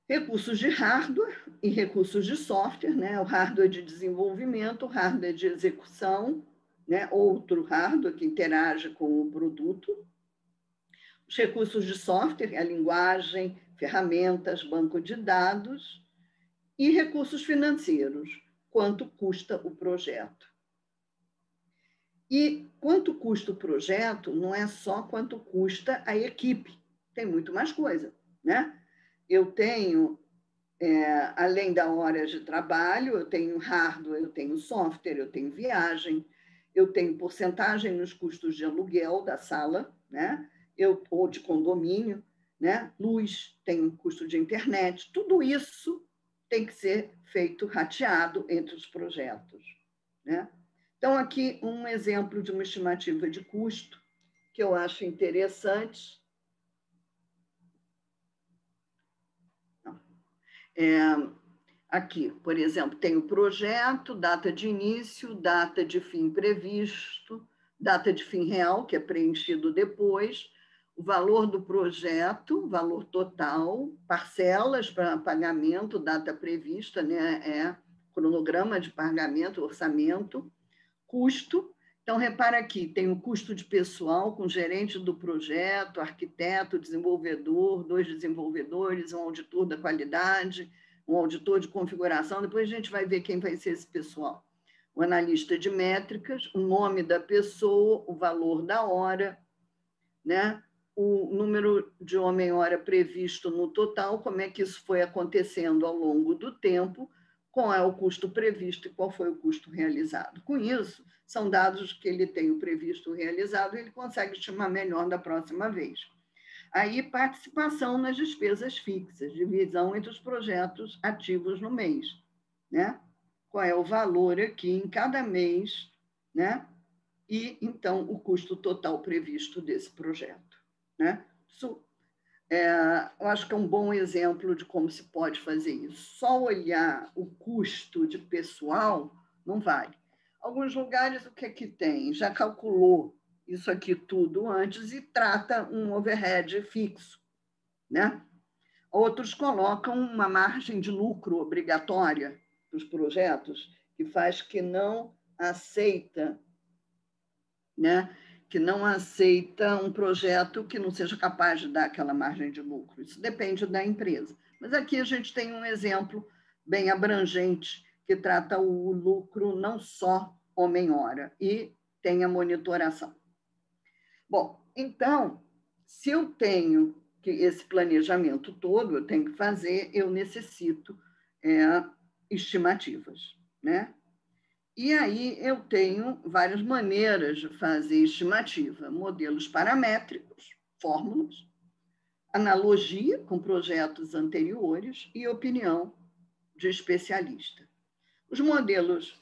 Recursos de hardware e recursos de software, né? O hardware de desenvolvimento, o hardware de execução, né? Outro hardware que interage com o produto. Os recursos de software, a linguagem, ferramentas, banco de dados. E recursos financeiros, quanto custa o projeto. E quanto custa o projeto não é só quanto custa a equipe, tem muito mais coisa. Né? Eu tenho, além da hora de trabalho, eu tenho hardware, eu tenho software, eu tenho viagem, eu tenho porcentagem nos custos de aluguel da sala, né? Ou de condomínio, né? Luz, tem custo de internet, tudo isso tem que ser feito rateado entre os projetos. Né? Então, aqui um exemplo de uma estimativa de custo que eu acho interessante. Aqui, por exemplo, tem o projeto, data de início, data de fim previsto, data de fim real, que é preenchido depois, o valor do projeto, valor total, parcelas para pagamento, data prevista, né? Cronograma de pagamento, orçamento, custo. Então, repara aqui, tem o custo de pessoal com gerente do projeto, arquiteto, desenvolvedor, 2 desenvolvedores, um auditor da qualidade, um auditor de configuração, depois a gente vai ver quem vai ser esse pessoal. O analista de métricas, o nome da pessoa, o valor da hora, né? O número de homem-hora previsto no total, como é que isso foi acontecendo ao longo do tempo, qual é o custo previsto e qual foi o custo realizado. Com isso, são dados que ele tem o previsto realizado e ele consegue estimar melhor da próxima vez. Aí, participação nas despesas fixas, divisão entre os projetos ativos no mês, né? Qual é o valor aqui em cada mês, né? E, então, o custo total previsto desse projeto, né? Isso, eu acho que é um bom exemplo de como se pode fazer isso. Só olhar o custo de pessoal não vale. Alguns lugares, o que é que tem? Já calculou isso aqui tudo antes e trata um overhead fixo, né? Outros colocam uma margem de lucro obrigatória para os projetos, que faz que não aceita, né? Que não aceita um projeto que não seja capaz de dar aquela margem de lucro. Isso depende da empresa. Mas aqui a gente tem um exemplo bem abrangente que trata o lucro não só homem-hora e tem a monitoração. Bom, então, se eu tenho que esse planejamento todo, eu tenho que fazer, eu necessito estimativas, né? E aí eu tenho várias maneiras de fazer estimativa, modelos paramétricos, fórmulas, analogia com projetos anteriores e opinião de especialista. Os modelos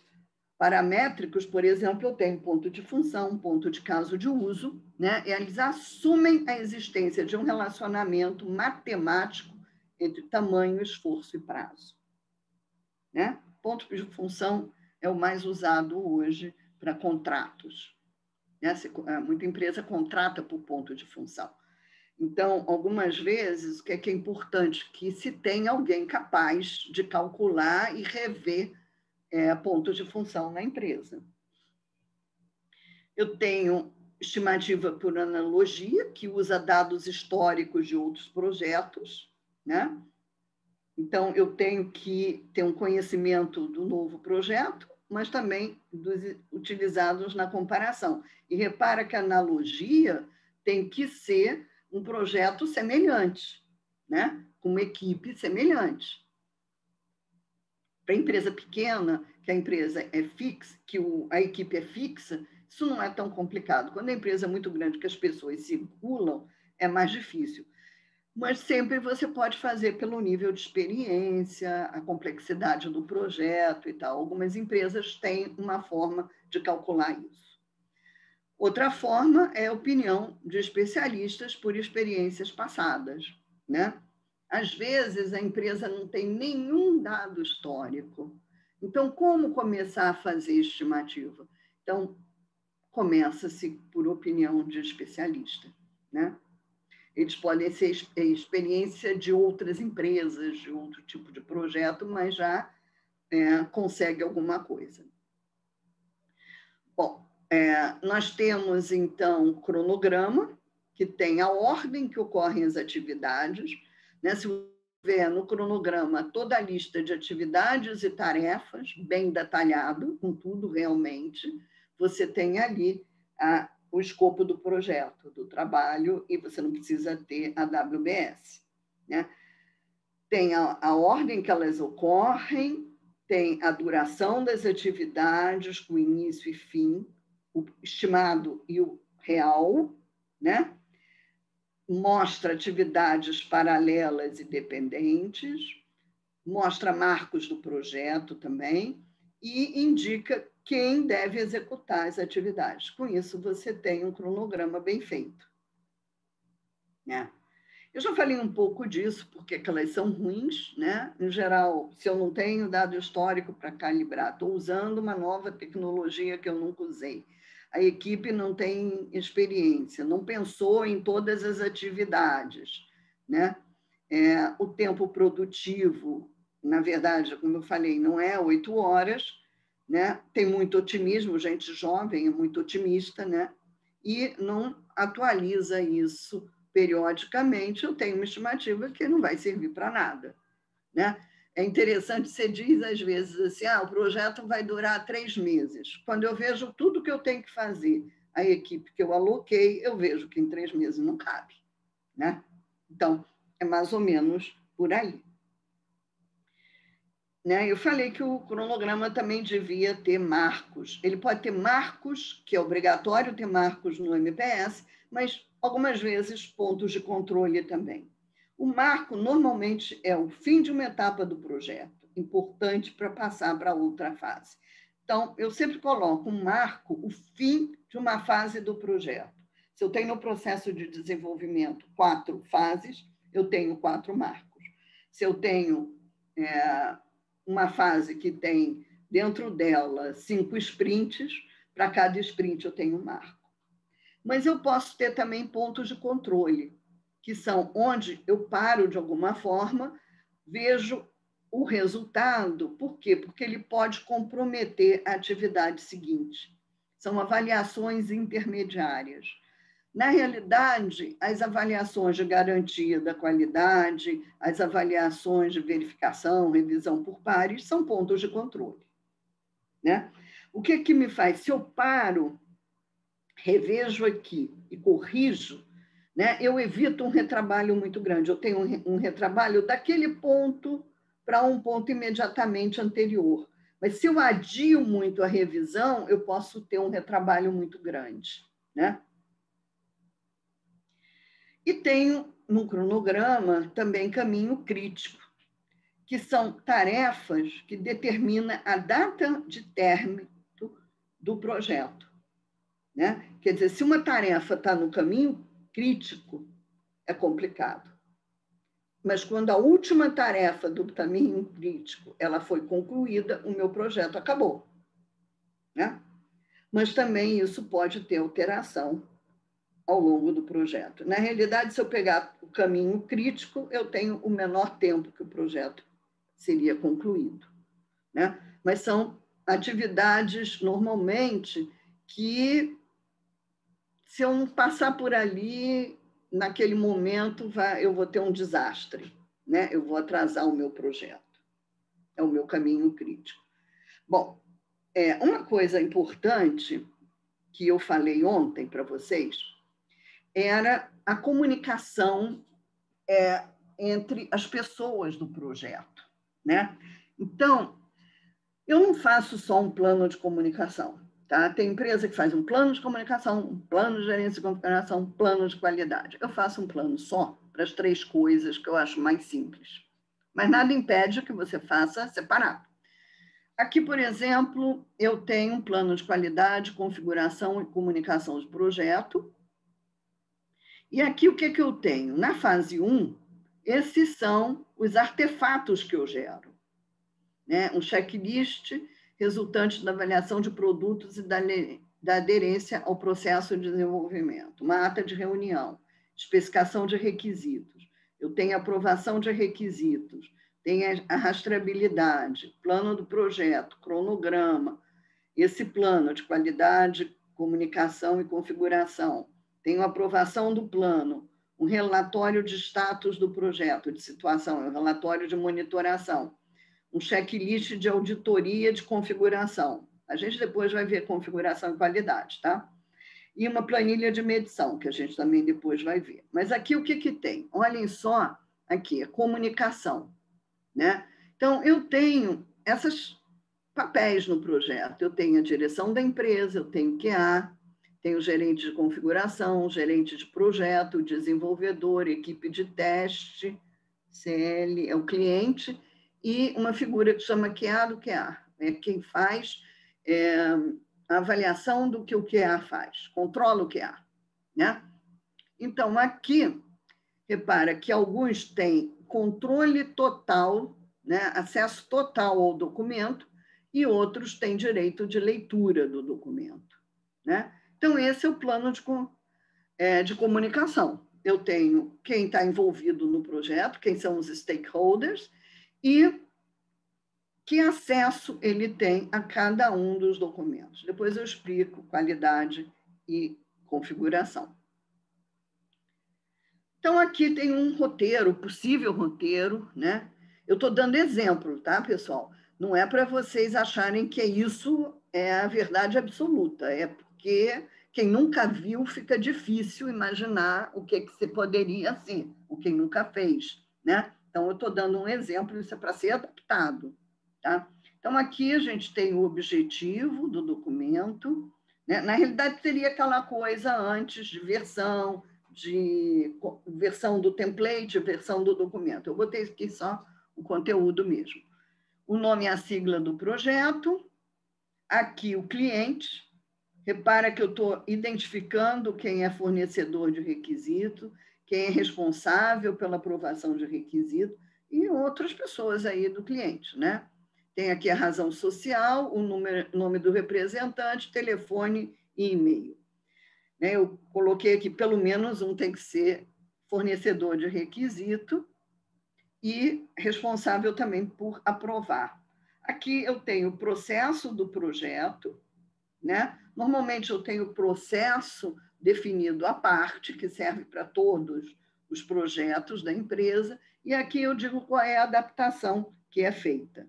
paramétricos, por exemplo, eu tenho ponto de função, ponto de caso de uso, né? E eles assumem a existência de um relacionamento matemático entre tamanho, esforço e prazo, né? Ponto de função é o mais usado hoje para contratos, né? Muita empresa contrata por ponto de função. Então, algumas vezes, o que é importante? Que se tenha alguém capaz de calcular e rever ponto de função na empresa. Eu tenho estimativa por analogia, que usa dados históricos de outros projetos, né? Então, eu tenho que ter um conhecimento do novo projeto, mas também dos utilizados na comparação. E repara que a analogia tem que ser um projeto semelhante, né? Com uma equipe semelhante. Para a empresa pequena, que a empresa é fixa, que a equipe é fixa, isso não é tão complicado. Quando a empresa é muito grande, que as pessoas circulam, é mais difícil. Mas sempre você pode fazer pelo nível de experiência, a complexidade do projeto e tal. Algumas empresas têm uma forma de calcular isso. Outra forma é a opinião de especialistas por experiências passadas, né? Às vezes, a empresa não tem nenhum dado histórico. Então, como começar a fazer estimativa? Então, começa-se por opinião de especialista, né? Eles podem ser experiência de outras empresas, de outro tipo de projeto, mas já consegue alguma coisa. Bom, nós temos, então, o cronograma, que tem a ordem que ocorrem as atividades, né? Se tiver no cronograma toda a lista de atividades e tarefas, bem detalhado, com tudo realmente, você tem ali o escopo do projeto, do trabalho, e você não precisa ter a WBS, né? Tem a ordem que elas ocorrem, tem a duração das atividades, com início e fim, o estimado e o real, né? Mostra atividades paralelas e dependentes, mostra marcos do projeto também e indica quem deve executar as atividades. Com isso, você tem um cronograma bem feito, né? Eu já falei um pouco disso, porque elas são ruins, né? Em geral, se eu não tenho dado histórico para calibrar, estou usando uma nova tecnologia que eu nunca usei. A equipe não tem experiência, não pensou em todas as atividades, né? O tempo produtivo, na verdade, como eu falei, não é 8 horas, né? Tem muito otimismo, gente jovem é muito otimista, né? E não atualiza isso periodicamente. Eu tenho uma estimativa que não vai servir para nada, né? É interessante, você diz às vezes assim, o projeto vai durar 3 meses. Quando eu vejo tudo que eu tenho que fazer, a equipe que eu aloquei, eu vejo que em 3 meses não cabe, né? Então, é mais ou menos por aí. Né? Eu falei que o cronograma também devia ter marcos. Ele pode ter marcos, que é obrigatório ter marcos no MPS, mas algumas vezes pontos de controle também. O marco normalmente é o fim de uma etapa do projeto, importante para passar para outra fase. Então, eu sempre coloco um marco, o fim de uma fase do projeto. Se eu tenho no processo de desenvolvimento 4 fases, eu tenho 4 marcos. Se eu tenho uma fase que tem dentro dela 5 sprints, para cada sprint eu tenho um marco. Mas eu posso ter também pontos de controle, que são onde eu paro de alguma forma, vejo o resultado. Por quê? Porque ele pode comprometer a atividade seguinte. São avaliações intermediárias. Na realidade, as avaliações de garantia da qualidade, as avaliações de verificação, revisão por pares, são pontos de controle, né? O que me faz? Se eu paro, revejo aqui e corrijo, né, eu evito um retrabalho muito grande. Eu tenho um retrabalho daquele ponto para um ponto imediatamente anterior. Mas se eu adio muito a revisão, eu posso ter um retrabalho muito grande, né? E tenho no cronograma também caminho crítico, que são tarefas que determinam a data de término do projeto, né? Quer dizer, se uma tarefa está no caminho crítico, é complicado. Mas quando a última tarefa do caminho crítico ela foi concluída, o meu projeto acabou, né? Mas também isso pode ter alteração ao longo do projeto. Na realidade, se eu pegar o caminho crítico, eu tenho o menor tempo que o projeto seria concluído, né? Mas são atividades, normalmente, que, se eu não passar por ali, naquele momento, eu vou ter um desastre, né? Eu vou atrasar o meu projeto. É o meu caminho crítico. Bom, uma coisa importante que eu falei ontem para vocês era a comunicação entre as pessoas do projeto, né? Então, eu não faço só um plano de comunicação, tá? Tem empresa que faz um plano de comunicação, um plano de gerência de configuração, um plano de qualidade. Eu faço um plano só para as 3 coisas que eu acho mais simples. Mas nada impede que você faça separado. Aqui, por exemplo, eu tenho um plano de qualidade, configuração e comunicação de projeto. E aqui o que eu tenho? Na fase 1, esses são os artefatos que eu gero, né? Um checklist resultante da avaliação de produtos e da aderência ao processo de desenvolvimento, uma ata de reunião, especificação de requisitos, eu tenho aprovação de requisitos, tenho a rastreabilidade, plano do projeto, cronograma, esse plano de qualidade, comunicação e configuração, tenho aprovação do plano, um relatório de status do projeto, de situação, um relatório de monitoração, um checklist de auditoria de configuração. A gente depois vai ver configuração e qualidade, tá? E uma planilha de medição, que a gente também depois vai ver. Mas aqui o que tem? Olhem só, aqui, a comunicação, né? Então, eu tenho esses papéis no projeto. Eu tenho a direção da empresa, eu tenho QA, tenho o gerente de configuração, gerente de projeto, desenvolvedor, equipe de teste, CL, é o cliente, e uma figura que chama QA do QA, é quem faz a avaliação do que o QA faz, controla o QA, né? Então, aqui, repara que alguns têm controle total, né, acesso total ao documento, e outros têm direito de leitura do documento, né? Então, esse é o plano de comunicação. Eu tenho quem está envolvido no projeto, quem são os stakeholders, e que acesso ele tem a cada um dos documentos. Depois eu explico qualidade e configuração. Então, aqui tem um roteiro, possível roteiro, né? Eu estou dando exemplo, tá, pessoal? Não é para vocês acharem que isso é a verdade absoluta, é porque quem nunca viu fica difícil imaginar o que você poderia ser, o quem nunca fez, né? Então, eu estou dando um exemplo, isso é para ser adaptado, tá? Então, aqui a gente tem o objetivo do documento, né? Na realidade, seria aquela coisa antes de versão do template, versão do documento. Eu botei aqui só o conteúdo mesmo. O nome é a sigla do projeto, aqui o cliente. Repara que eu estou identificando quem é fornecedor de requisito, quem é responsável pela aprovação de requisito e outras pessoas aí do cliente, né? Tem aqui a razão social, o nome do representante, telefone e e-mail. Eu coloquei aqui, pelo menos um tem que ser fornecedor de requisito e responsável também por aprovar. Aqui eu tenho o processo do projeto, né? Normalmente eu tenho o processo definido à parte, que serve para todos os projetos da empresa, e aqui eu digo qual é a adaptação que é feita.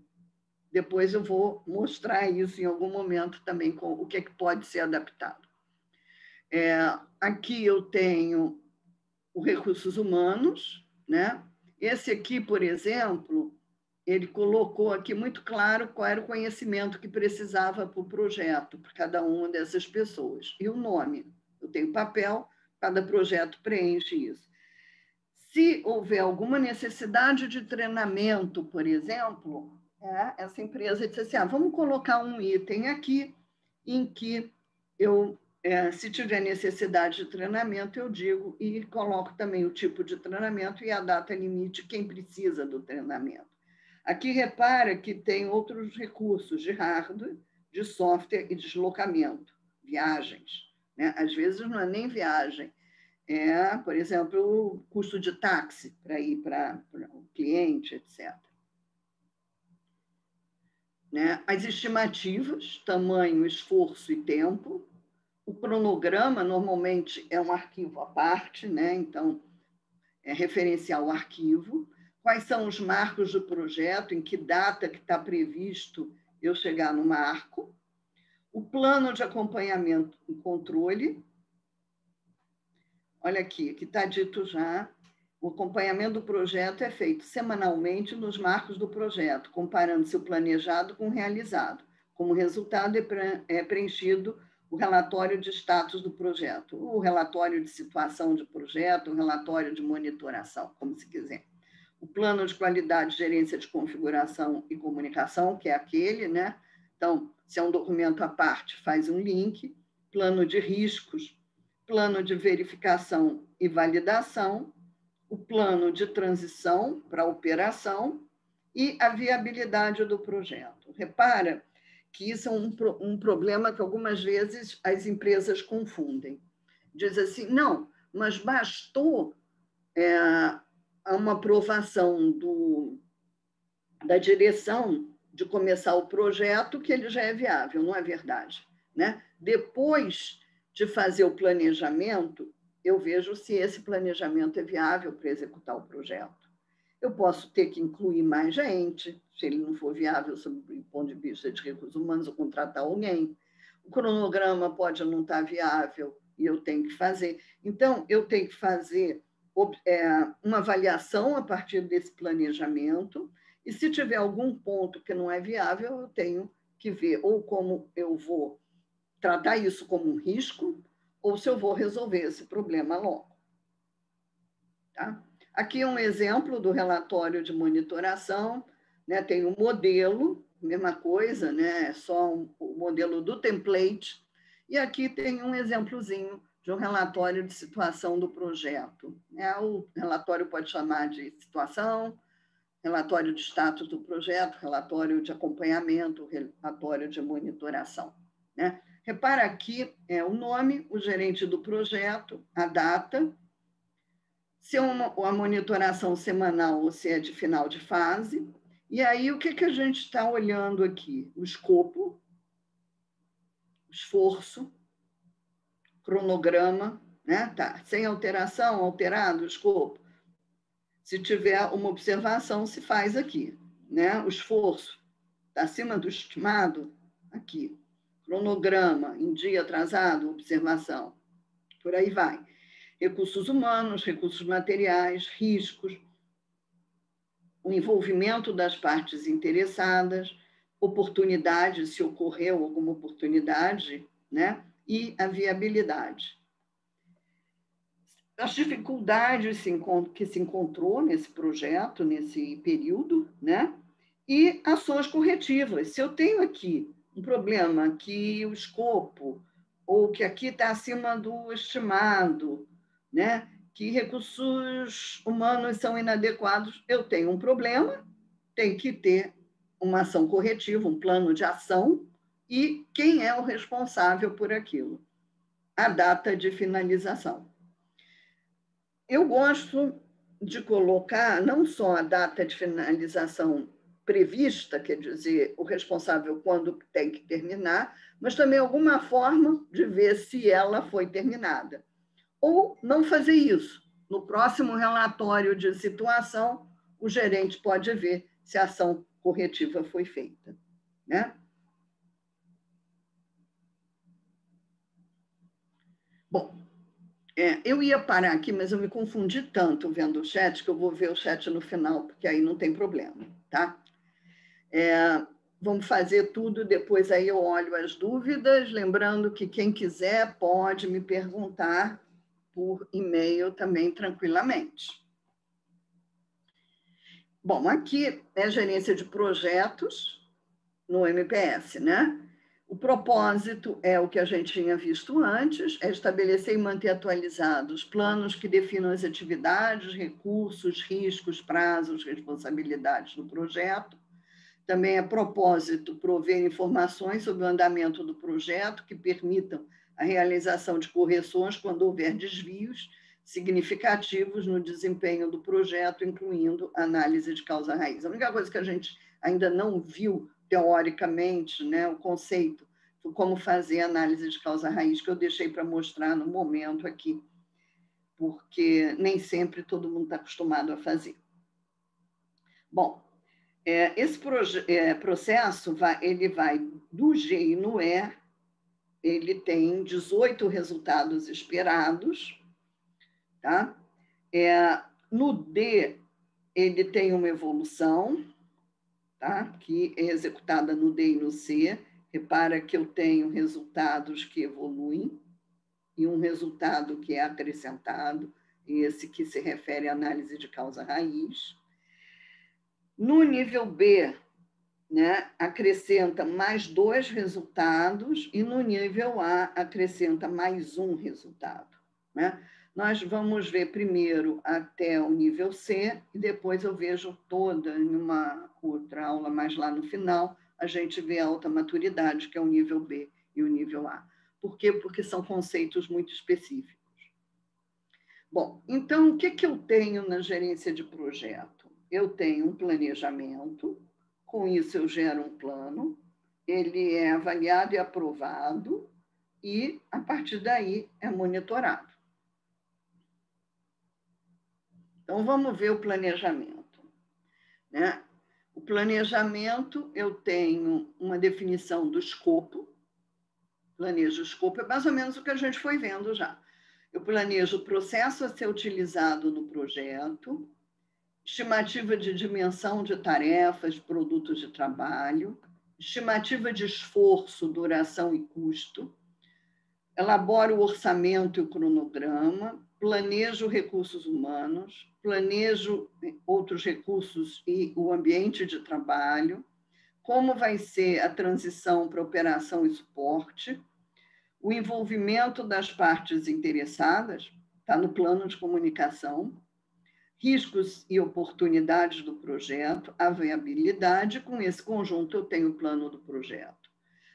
Depois eu vou mostrar isso em algum momento também, com o que é que pode ser adaptado. Aqui eu tenho os recursos humanos, né? Esse aqui, por exemplo, ele colocou aqui muito claro qual era o conhecimento que precisava para o projeto, para cada uma dessas pessoas. E o nome. Eu tenho papel, cada projeto preenche isso. Se houver alguma necessidade de treinamento, por exemplo, essa empresa disse assim, vamos colocar um item aqui em que eu, se tiver necessidade de treinamento, eu digo e coloco também o tipo de treinamento e a data limite, quem precisa do treinamento. Aqui repara que tem outros recursos de hardware, de software e deslocamento, viagens, né? Às vezes não é nem viagem, por exemplo, o custo de táxi para ir para o cliente, etc. Né? As estimativas, tamanho, esforço e tempo. O cronograma, normalmente, é um arquivo à parte, né? Então, referenciar o arquivo. Quais são os marcos do projeto, em que data que está previsto eu chegar no marco. O plano de acompanhamento e controle. Olha aqui, que está dito já, o acompanhamento do projeto é feito semanalmente nos marcos do projeto, comparando-se o planejado com o realizado. Como resultado, é preenchido o relatório de status do projeto, o relatório de situação de projeto, o relatório de monitoração, como se quiser. O plano de qualidade, gerência de configuração e comunicação, que é aquele, né? Então, se é um documento à parte, faz um link. Plano de riscos, plano de verificação e validação, o plano de transição para operação e a viabilidade do projeto. Repara que isso é um problema que algumas vezes as empresas confundem. Diz assim, não, mas bastou uma aprovação da direção de começar o projeto que ele já é viável, não é verdade, né? Depois de fazer o planejamento, eu vejo se esse planejamento é viável para executar o projeto. Eu posso ter que incluir mais gente, se ele não for viável sob o ponto de vista de recursos humanos, ou contratar alguém. O cronograma pode não estar viável e eu tenho que fazer. Então, eu tenho que fazer uma avaliação a partir desse planejamento, e se tiver algum ponto que não é viável, eu tenho que ver ou como eu vou tratar isso como um risco, ou se eu vou resolver esse problema logo. Tá? Aqui é um exemplo do relatório de monitoração, né? Tem um modelo, mesma coisa, né? Só o modelo do template, e aqui tem um exemplozinho de um relatório de situação do projeto. O relatório pode chamar de situação, relatório de status do projeto, relatório de acompanhamento, relatório de monitoração. Né? Repara aqui o nome, o gerente do projeto, a data, se é uma monitoração semanal ou se é de final de fase. E aí, o que a gente está olhando aqui? O escopo, esforço, cronograma, né? Tá, sem alteração, alterado o escopo. Se tiver uma observação, se faz aqui, né? O esforço está acima do estimado, aqui. Cronograma, em dia atrasado, observação. Por aí vai. Recursos humanos, recursos materiais, riscos, o envolvimento das partes interessadas, oportunidade, se ocorreu alguma oportunidade, né? E a viabilidade. As dificuldades que se encontrou nesse projeto, nesse período, né? E ações corretivas. Se eu tenho aqui um problema que o escopo, ou que aqui está acima do estimado, né? Que recursos humanos são inadequados, eu tenho um problema, tem que ter uma ação corretiva, um plano de ação, e quem é o responsável por aquilo? A data de finalização. Eu gosto de colocar não só a data de finalização prevista, quer dizer, o responsável quando tem que terminar, mas também alguma forma de ver se ela foi terminada. Ou não fazer isso. No próximo relatório de situação, o gerente pode ver se a ação corretiva foi feita, né? Bom, eu ia parar aqui, mas eu me confundi tanto vendo o chat que eu vou ver o chat no final, porque aí não tem problema, tá? Vamos fazer tudo, depois aí eu olho as dúvidas, lembrando que quem quiser pode me perguntar por e-mail também tranquilamente. Bom, aqui é gerência de projetos no MPS, né? O propósito é o que a gente tinha visto antes, é estabelecer e manter atualizados planos que definam as atividades, recursos, riscos, prazos, responsabilidades do projeto. Também é propósito prover informações sobre o andamento do projeto que permitam a realização de correções quando houver desvios significativos no desempenho do projeto, incluindo análise de causa-raiz. A única coisa que a gente ainda não viu teoricamente, né, o conceito, foi como fazer análise de causa-raiz, que eu deixei para mostrar no momento aqui, porque nem sempre todo mundo está acostumado a fazer. Bom, esse processo ele vai do G e no E, ele tem 18 resultados esperados, tá? No D, ele tem uma evolução, tá? Que é executada no D e no C. Repara que eu tenho resultados que evoluem e um resultado que é acrescentado, esse que se refere à análise de causa-raiz. No nível B, né, acrescenta mais 2 resultados e no nível A acrescenta mais 1 resultado, né? Nós vamos ver primeiro até o nível C e depois eu vejo toda em uma outra aula, mais lá no final, a gente vê a alta maturidade, que é o nível B e o nível A. Por quê? Porque são conceitos muito específicos. Bom, então, o que eu tenho na gerência de projeto? Eu tenho um planejamento, com isso eu gero um plano, ele é avaliado e aprovado, e, a partir daí, é monitorado. Então, vamos ver o planejamento, né? O planejamento, eu tenho uma definição do escopo, planejo o escopo, é mais ou menos o que a gente foi vendo já. Eu planejo o processo a ser utilizado no projeto, estimativa de dimensão de tarefas, produtos de trabalho, estimativa de esforço, duração e custo, elaboro o orçamento e o cronograma, planejo recursos humanos, planejo outros recursos e o ambiente de trabalho, como vai ser a transição para operação e suporte, o envolvimento das partes interessadas, está no plano de comunicação, riscos e oportunidades do projeto, a viabilidade, com esse conjunto eu tenho o plano do projeto.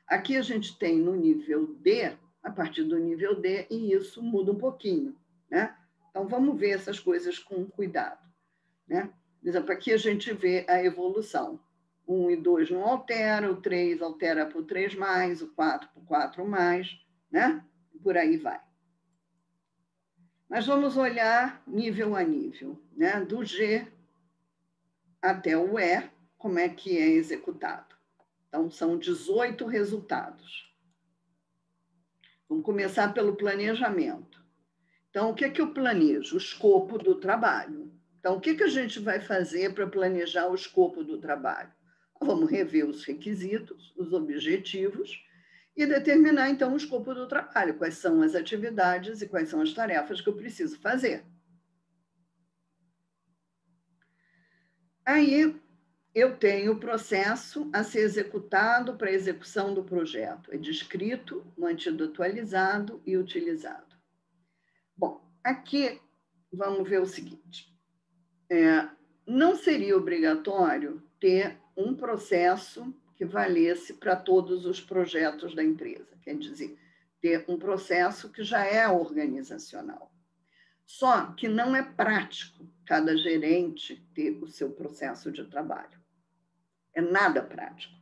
Aqui a gente tem no nível D, a partir do nível D, e isso muda um pouquinho, né? Então, vamos ver essas coisas com cuidado, né? Por exemplo, aqui a gente vê a evolução. 1 e 2 não altera, o 3 altera para o 3+, o 4 para o 4+, né? Por aí vai. Mas vamos olhar nível a nível, né? Do G até o E, como é que é executado. Então, são 18 resultados. Vamos começar pelo planejamento. Então, o que é que eu planejo? O escopo do trabalho. Então, o que a gente vai fazer para planejar o escopo do trabalho? Vamos rever os requisitos, os objetivos e determinar, então, o escopo do trabalho. Quais são as atividades e quais são as tarefas que eu preciso fazer. Aí, eu tenho o processo a ser executado para a execução do projeto. É descrito, mantido atualizado e utilizado. Bom, aqui vamos ver o seguinte. Não seria obrigatório ter um processo que valesse para todos os projetos da empresa. Quer dizer, ter um processo que já é organizacional. Só que não é prático cada gerente ter o seu processo de trabalho. É nada prático,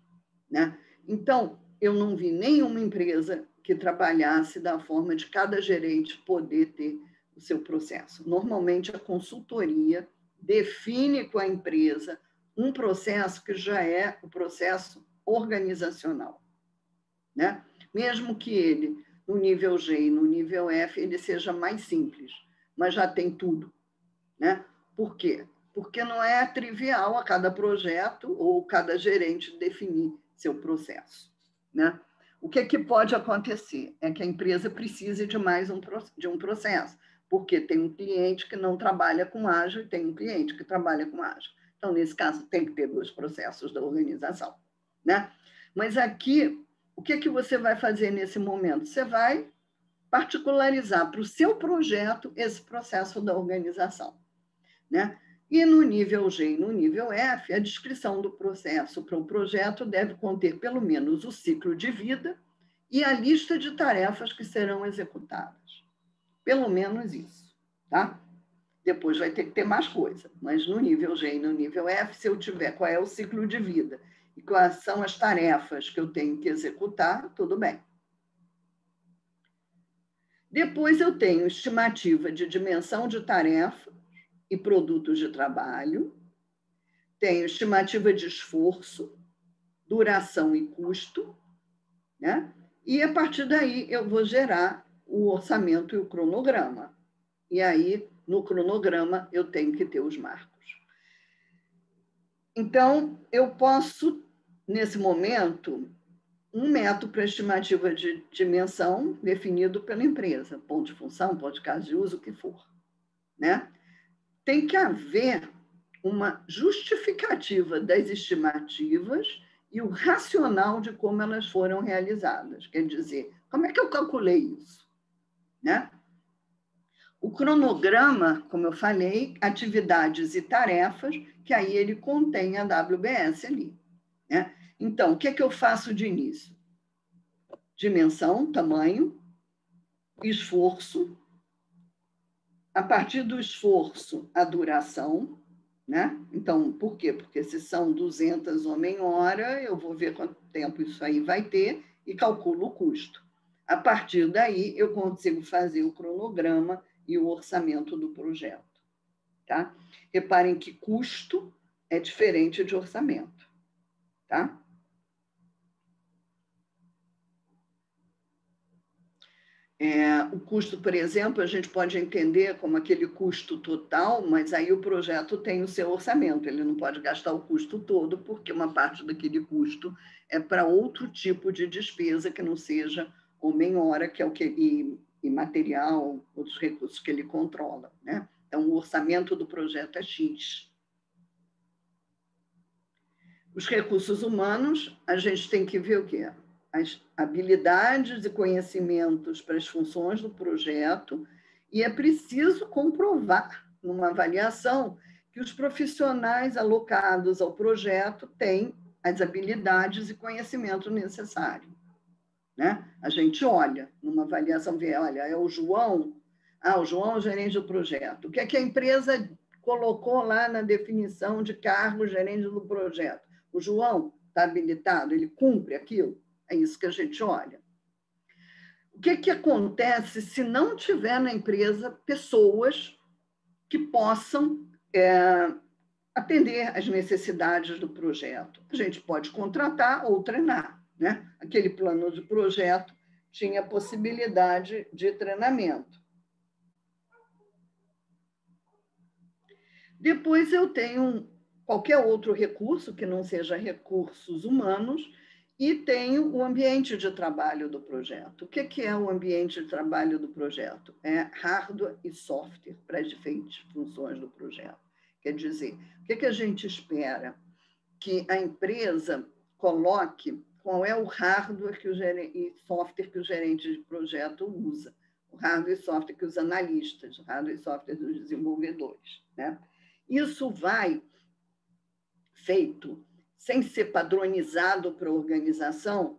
né? Então, eu não vi nenhuma empresa que trabalhasse da forma de cada gerente poder ter o seu processo. Normalmente, a consultoria define com a empresa um processo que já é o processo organizacional, né? Mesmo que ele, no nível G e no nível F, ele seja mais simples, mas já tem tudo, né? Por quê? Porque não é trivial a cada projeto ou cada gerente definir seu processo, né? O que pode acontecer é que a empresa precise de mais de um processo, porque tem um cliente que não trabalha com ágil e tem um cliente que trabalha com ágil. Então, nesse caso, tem que ter 2 processos da organização, né? Mas aqui, o que você vai fazer nesse momento? Você vai particularizar para o seu projeto esse processo da organização, né? E no nível G e no nível F, a descrição do processo para o projeto deve conter pelo menos o ciclo de vida e a lista de tarefas que serão executadas. Pelo menos isso, tá? Depois vai ter que ter mais coisa, mas no nível G e no nível F, se eu tiver qual é o ciclo de vida e quais são as tarefas que eu tenho que executar, tudo bem. Depois eu tenho estimativa de dimensão de tarefa e produtos de trabalho, tenho estimativa de esforço, duração e custo, né? E a partir daí eu vou gerar o orçamento e o cronograma. E aí, no cronograma, eu tenho que ter os marcos. Então, eu posso, nesse momento, um método para estimativa de dimensão definido pela empresa, ponto de função, ponto de caso de uso, o que for, né? Tem que haver uma justificativa das estimativas e o racional de como elas foram realizadas. Quer dizer, como é que eu calculei isso, né? O cronograma, como eu falei, atividades e tarefas, que aí ele contém a WBS ali, né? Então, o que é que eu faço de início? Dimensão, tamanho, esforço. A partir do esforço, a duração, né? Então, por quê? Porque se são 200 homem-hora, eu vou ver quanto tempo isso aí vai ter e calculo o custo. A partir daí, eu consigo fazer o cronograma e o orçamento do projeto, tá? Reparem que custo é diferente de orçamento, tá? O custo, por exemplo, a gente pode entender como aquele custo total, mas aí o projeto tem o seu orçamento, ele não pode gastar o custo todo, porque uma parte daquele custo é para outro tipo de despesa que não seja homem-hora, que é o que e material, outros recursos que ele controla, né? Então, o orçamento do projeto é X. Os recursos humanos, a gente tem que ver o quê? As habilidades e conhecimentos para as funções do projeto, e é preciso comprovar, numa avaliação, que os profissionais alocados ao projeto têm as habilidades e conhecimento necessário, né? A gente olha, numa avaliação, vê, olha, é o João, o João é o gerente do projeto. O que é que a empresa colocou lá na definição de cargo gerente do projeto? O João está habilitado, ele cumpre aquilo? É isso que a gente olha. O que acontece se não tiver na empresa pessoas que possam atender às necessidades do projeto? A gente pode contratar ou treinar, né? Aquele plano de projeto tinha possibilidade de treinamento. Depois eu tenho qualquer outro recurso que não seja recursos humanos e tenho o ambiente de trabalho do projeto. O que é o ambiente de trabalho do projeto? É hardware e software para as diferentes funções do projeto. Quer dizer, o que a gente espera? Que a empresa coloque qual é o hardware e software que o gerente de projeto usa, o hardware e software que os analistas, o hardware e software dos desenvolvedores, né? Isso vai feito sem ser padronizado para a organização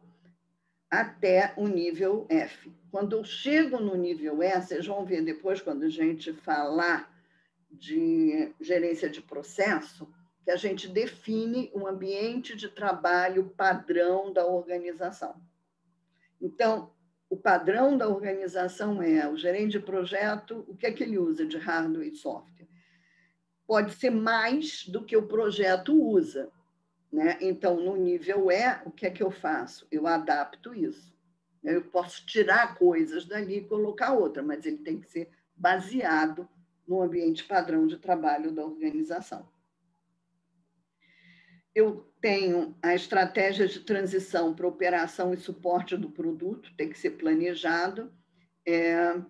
até o nível F. Quando eu chego no nível E, vocês vão ver depois, quando a gente falar de gerência de processo, que a gente define um ambiente de trabalho padrão da organização. Então, o padrão da organização é o gerente de projeto, o que é que ele usa de hardware e software? Pode ser mais do que o projeto usa, né? Então, no nível E, o que é que eu faço? Eu adapto isso. Eu posso tirar coisas dali e colocar outra, mas ele tem que ser baseado no ambiente padrão de trabalho da organização. Eu tenho a estratégia de transição para operação e suporte do produto, tem que ser planejado.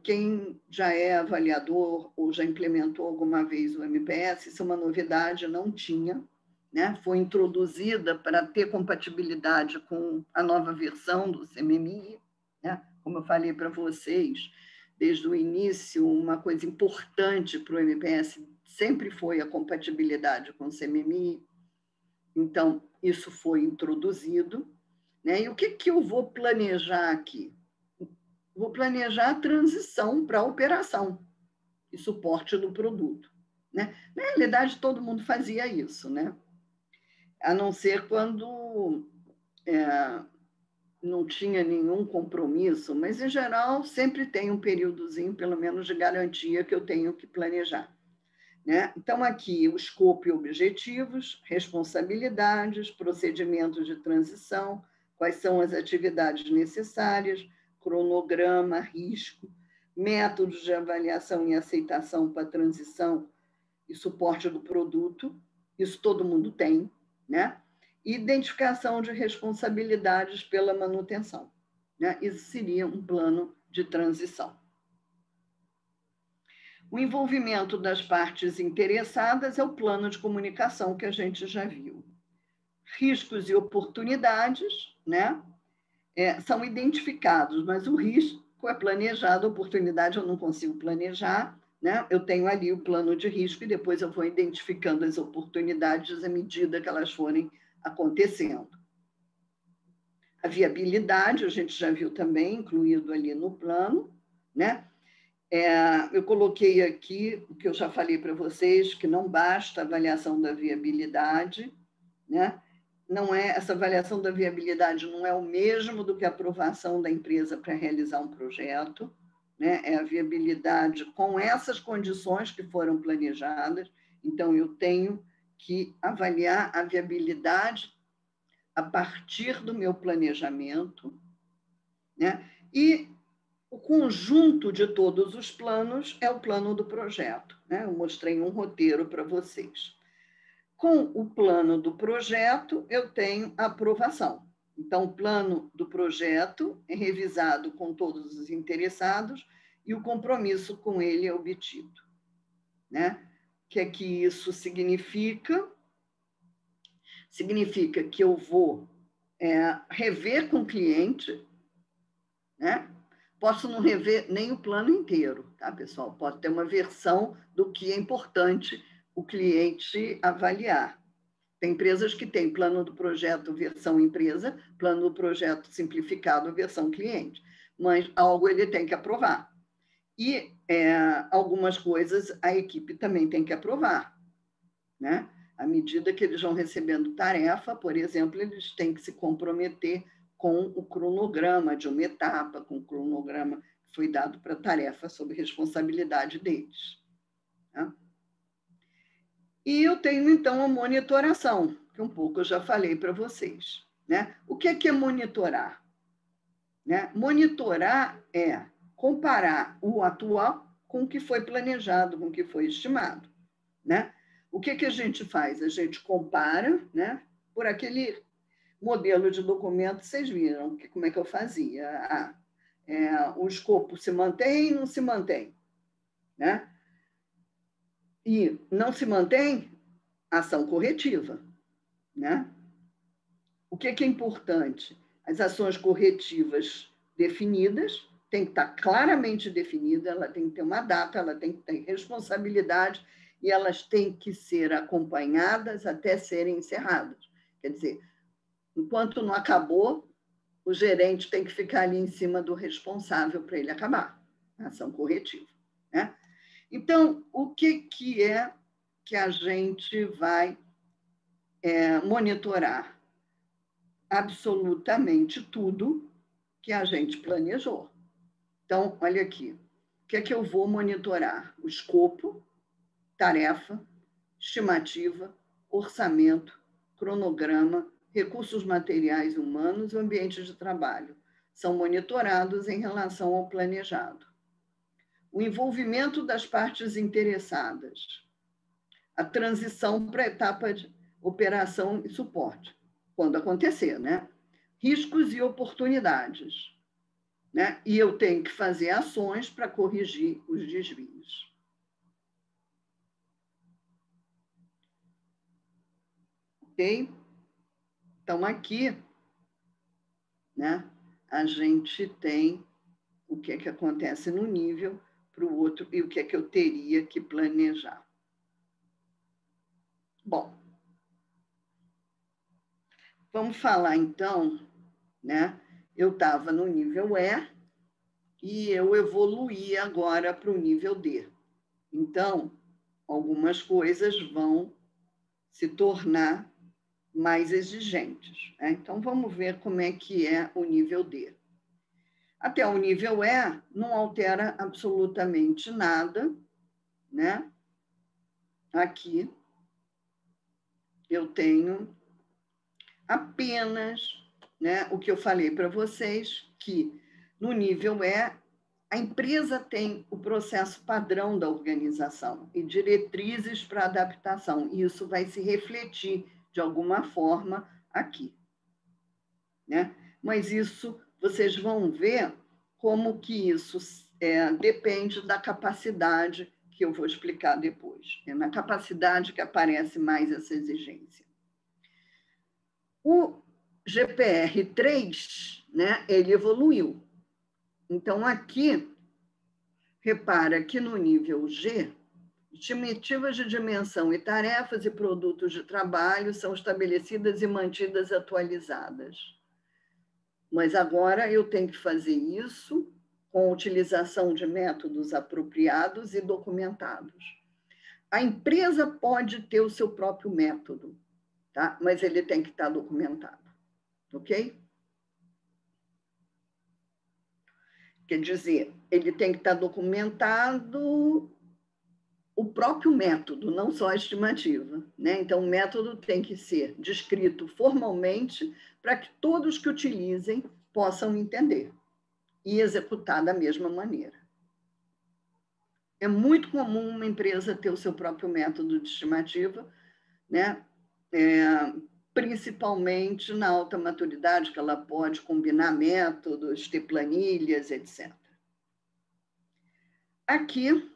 Quem já é avaliador ou já implementou alguma vez o MPS, isso é uma novidade, não tinha, né? Foi introduzida para ter compatibilidade com a nova versão do CMMI, né? Como eu falei para vocês, desde o início, uma coisa importante para o MPS sempre foi a compatibilidade com o CMMI. Então, isso foi introduzido, né? E o que eu vou planejar aqui? Vou planejar a transição para a operação e suporte do produto, né? Na realidade, todo mundo fazia isso, né? A não ser quando não tinha nenhum compromisso, mas, em geral, sempre tem um períodozinho, pelo menos, de garantia que eu tenho que planejar, né? Então, aqui, o escopo e objetivos, responsabilidades, procedimentos de transição, quais são as atividades necessárias, cronograma, risco, métodos de avaliação e aceitação para transição e suporte do produto, isso todo mundo tem, né? Identificação de responsabilidades pela manutenção, né? Isso seria um plano de transição. O envolvimento das partes interessadas é o plano de comunicação que a gente já viu. Riscos e oportunidades, né? São identificados, mas o risco é planejado, a oportunidade eu não consigo planejar, né? Eu tenho ali o plano de risco e depois eu vou identificando as oportunidades à medida que elas forem acontecendo. A viabilidade, a gente já viu também, incluído ali no plano, né? Eu coloquei aqui o que eu já falei para vocês, que não basta a avaliação da viabilidade, né? Essa avaliação da viabilidade não é o mesmo do que a aprovação da empresa para realizar um projeto, né? É a viabilidade com essas condições que foram planejadas. Então, eu tenho que avaliar a viabilidade a partir do meu planejamento, né? E o conjunto de todos os planos é o plano do projeto, né? Eu mostrei um roteiro para vocês. Com o plano do projeto, eu tenho a aprovação. Então, o plano do projeto é revisado com todos os interessados e o compromisso com ele é obtido, né? O que é que isso significa? Significa que eu vou rever com o cliente, né? Posso não rever nem o plano inteiro, tá, pessoal? Pode ter uma versão do que é importante o cliente avaliar. Tem empresas que têm plano do projeto versão empresa, plano do projeto simplificado versão cliente, mas algo ele tem que aprovar. E algumas coisas a equipe também tem que aprovar, né? À medida que eles vão recebendo tarefa, por exemplo, eles têm que se comprometer com o cronograma de uma etapa, com o cronograma que foi dado para a tarefa sob responsabilidade deles. Tá? E eu tenho, então, a monitoração, que um pouco eu já falei para vocês. Né? O que é monitorar? Né? Monitorar é comparar o atual com o que foi planejado, com o que foi estimado. Né? O que a gente faz? A gente compara, né, por aquele modelo de documento, vocês viram como é que eu fazia. O escopo se mantém, não se mantém. Né? E não se mantém, ação corretiva. Né? O que é importante? As ações corretivas definidas, tem que estar claramente definida, ela tem que ter uma data, ela tem que ter responsabilidade e elas têm que ser acompanhadas até serem encerradas. Quer dizer, enquanto não acabou, o gerente tem que ficar ali em cima do responsável para ele acabar a ação corretiva. Né? Então, o que é que a gente vai monitorar? Absolutamente tudo que a gente planejou. Então, olha aqui, o que é que eu vou monitorar? O escopo, tarefa, estimativa, orçamento, cronograma, recursos materiais e humanos e ambiente de trabalho. São monitorados em relação ao planejado. O envolvimento das partes interessadas. A transição para a etapa de operação e suporte, quando acontecer, né? Riscos e oportunidades. Né? E eu tenho que fazer ações para corrigir os desvios. Ok? Então, aqui, né, a gente tem o que é que acontece no nível para o outro e o que é que eu teria que planejar. Bom, vamos falar então, né? Eu estava no nível E e eu evoluí agora para o nível D. Então, algumas coisas vão se tornar mais exigentes. Né? Então, vamos ver como é que é o nível D. Até o nível E não altera absolutamente nada, né? Aqui eu tenho apenas, né, o que eu falei para vocês, que no nível E, a empresa tem o processo padrão da organização e diretrizes para adaptação. E isso vai se refletir de alguma forma aqui. Né? Mas isso, vocês vão ver como que isso depende da capacidade, que eu vou explicar depois. É na capacidade que aparece mais essa exigência. O GPR3, né, ele evoluiu. Então, aqui, repara que no nível G, estimativas de dimensão e tarefas e produtos de trabalho são estabelecidas e mantidas atualizadas. Mas agora eu tenho que fazer isso com a utilização de métodos apropriados e documentados. A empresa pode ter o seu próprio método, tá? Mas ele tem que estar documentado, ok? Quer dizer, ele tem que estar documentado o próprio método, não só a estimativa. Né? Então, o método tem que ser descrito formalmente para que todos que utilizem possam entender e executar da mesma maneira. É muito comum uma empresa ter o seu próprio método de estimativa, né? Principalmente na alta maturidade, que ela pode combinar métodos, ter planilhas, etc. Aqui,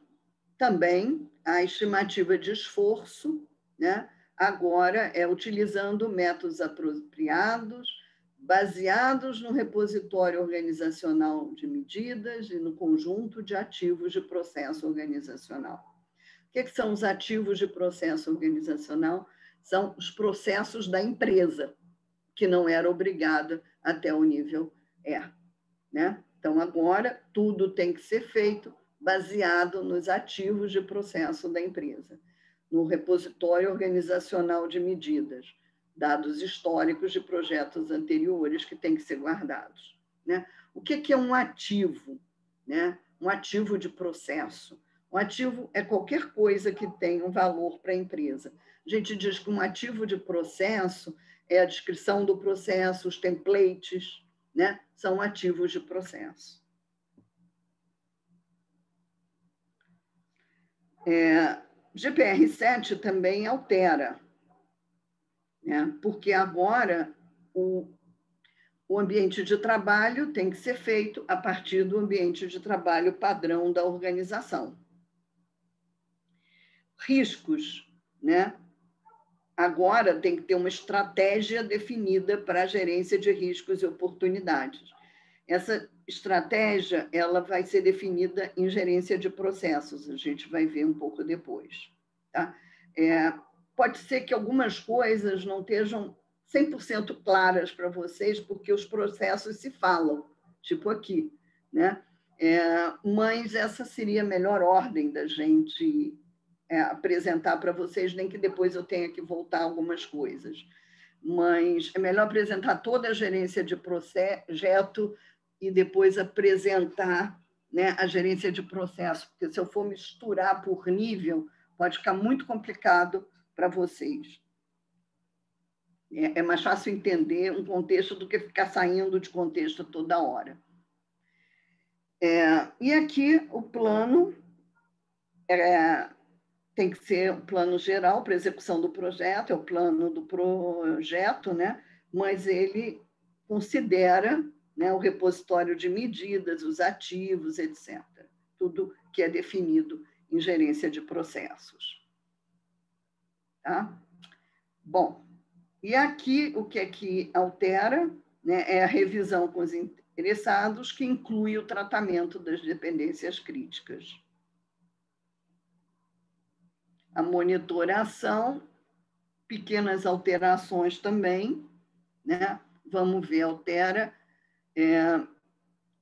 também, a estimativa de esforço, né? Agora é utilizando métodos apropriados, baseados no repositório organizacional de medidas e no conjunto de ativos de processo organizacional. O que são os ativos de processo organizacional? São os processos da empresa, que não era obrigada até o nível E. Né? Então, agora, tudo tem que ser feito baseado nos ativos de processo da empresa, no repositório organizacional de medidas, dados históricos de projetos anteriores que têm que ser guardados, né? O que é um ativo, né? Um ativo de processo. Um ativo é qualquer coisa que tenha um valor para a empresa. A gente diz que um ativo de processo é a descrição do processo, os templates, né? São ativos de processo. GPR7 também altera, né? Porque agora o ambiente de trabalho tem que ser feito a partir do ambiente de trabalho padrão da organização. Riscos, né? Agora tem que ter uma estratégia definida para a gerência de riscos e oportunidades. Essa estratégia ela vai ser definida em gerência de processos, a gente vai ver um pouco depois. Tá? Pode ser que algumas coisas não estejam 100% claras para vocês, porque os processos se falam, tipo aqui, né? Mas essa seria a melhor ordem da gente apresentar para vocês, nem que depois eu tenha que voltar algumas coisas. Mas é melhor apresentar toda a gerência de projeto e depois apresentar, né, a gerência de processo, porque se eu for misturar por nível, pode ficar muito complicado para vocês. É mais fácil entender um contexto do que ficar saindo de contexto toda hora. E aqui o plano tem que ser um plano geral para execução do projeto, é o plano do projeto, né? Mas ele considera, né, o repositório de medidas, os ativos, etc. Tudo que é definido em gerência de processos. Tá? Bom, e aqui o que é que altera, né, é a revisão com os interessados, que inclui o tratamento das dependências críticas. A monitoração, pequenas alterações também, né? Vamos ver, altera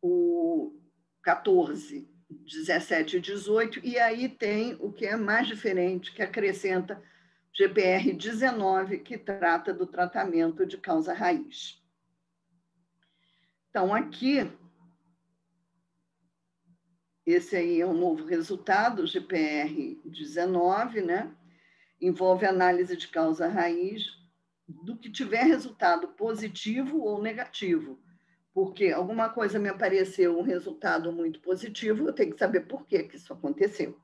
o 14, 17 e 18, e aí tem o que é mais diferente, que acrescenta GPR 19, que trata do tratamento de causa raiz. Então, aqui, esse aí é um novo resultado, GPR 19, né? Envolve análise de causa raiz do que tiver resultado positivo ou negativo. Porque alguma coisa me apareceu um resultado muito positivo, eu tenho que saber por que isso aconteceu.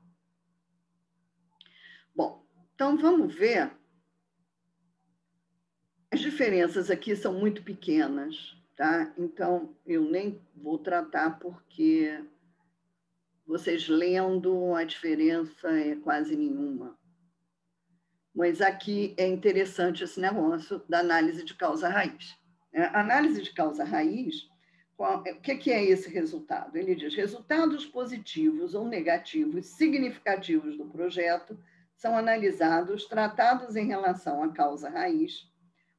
Bom, então vamos ver. As diferenças aqui são muito pequenas, tá? Então eu nem vou tratar porque vocês lendo a diferença é quase nenhuma. Mas aqui é interessante esse negócio da análise de causa raiz. A análise de causa raiz, o que é esse resultado? Ele diz: resultados positivos ou negativos significativos do projeto são analisados, tratados em relação à causa raiz,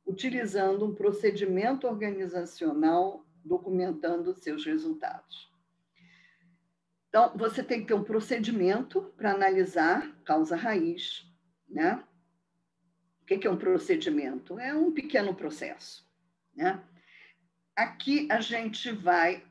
utilizando um procedimento organizacional documentando seus resultados. Então, você tem que ter um procedimento para analisar causa raiz, né? O que é um procedimento? É um pequeno processo, né? Aqui a gente vai,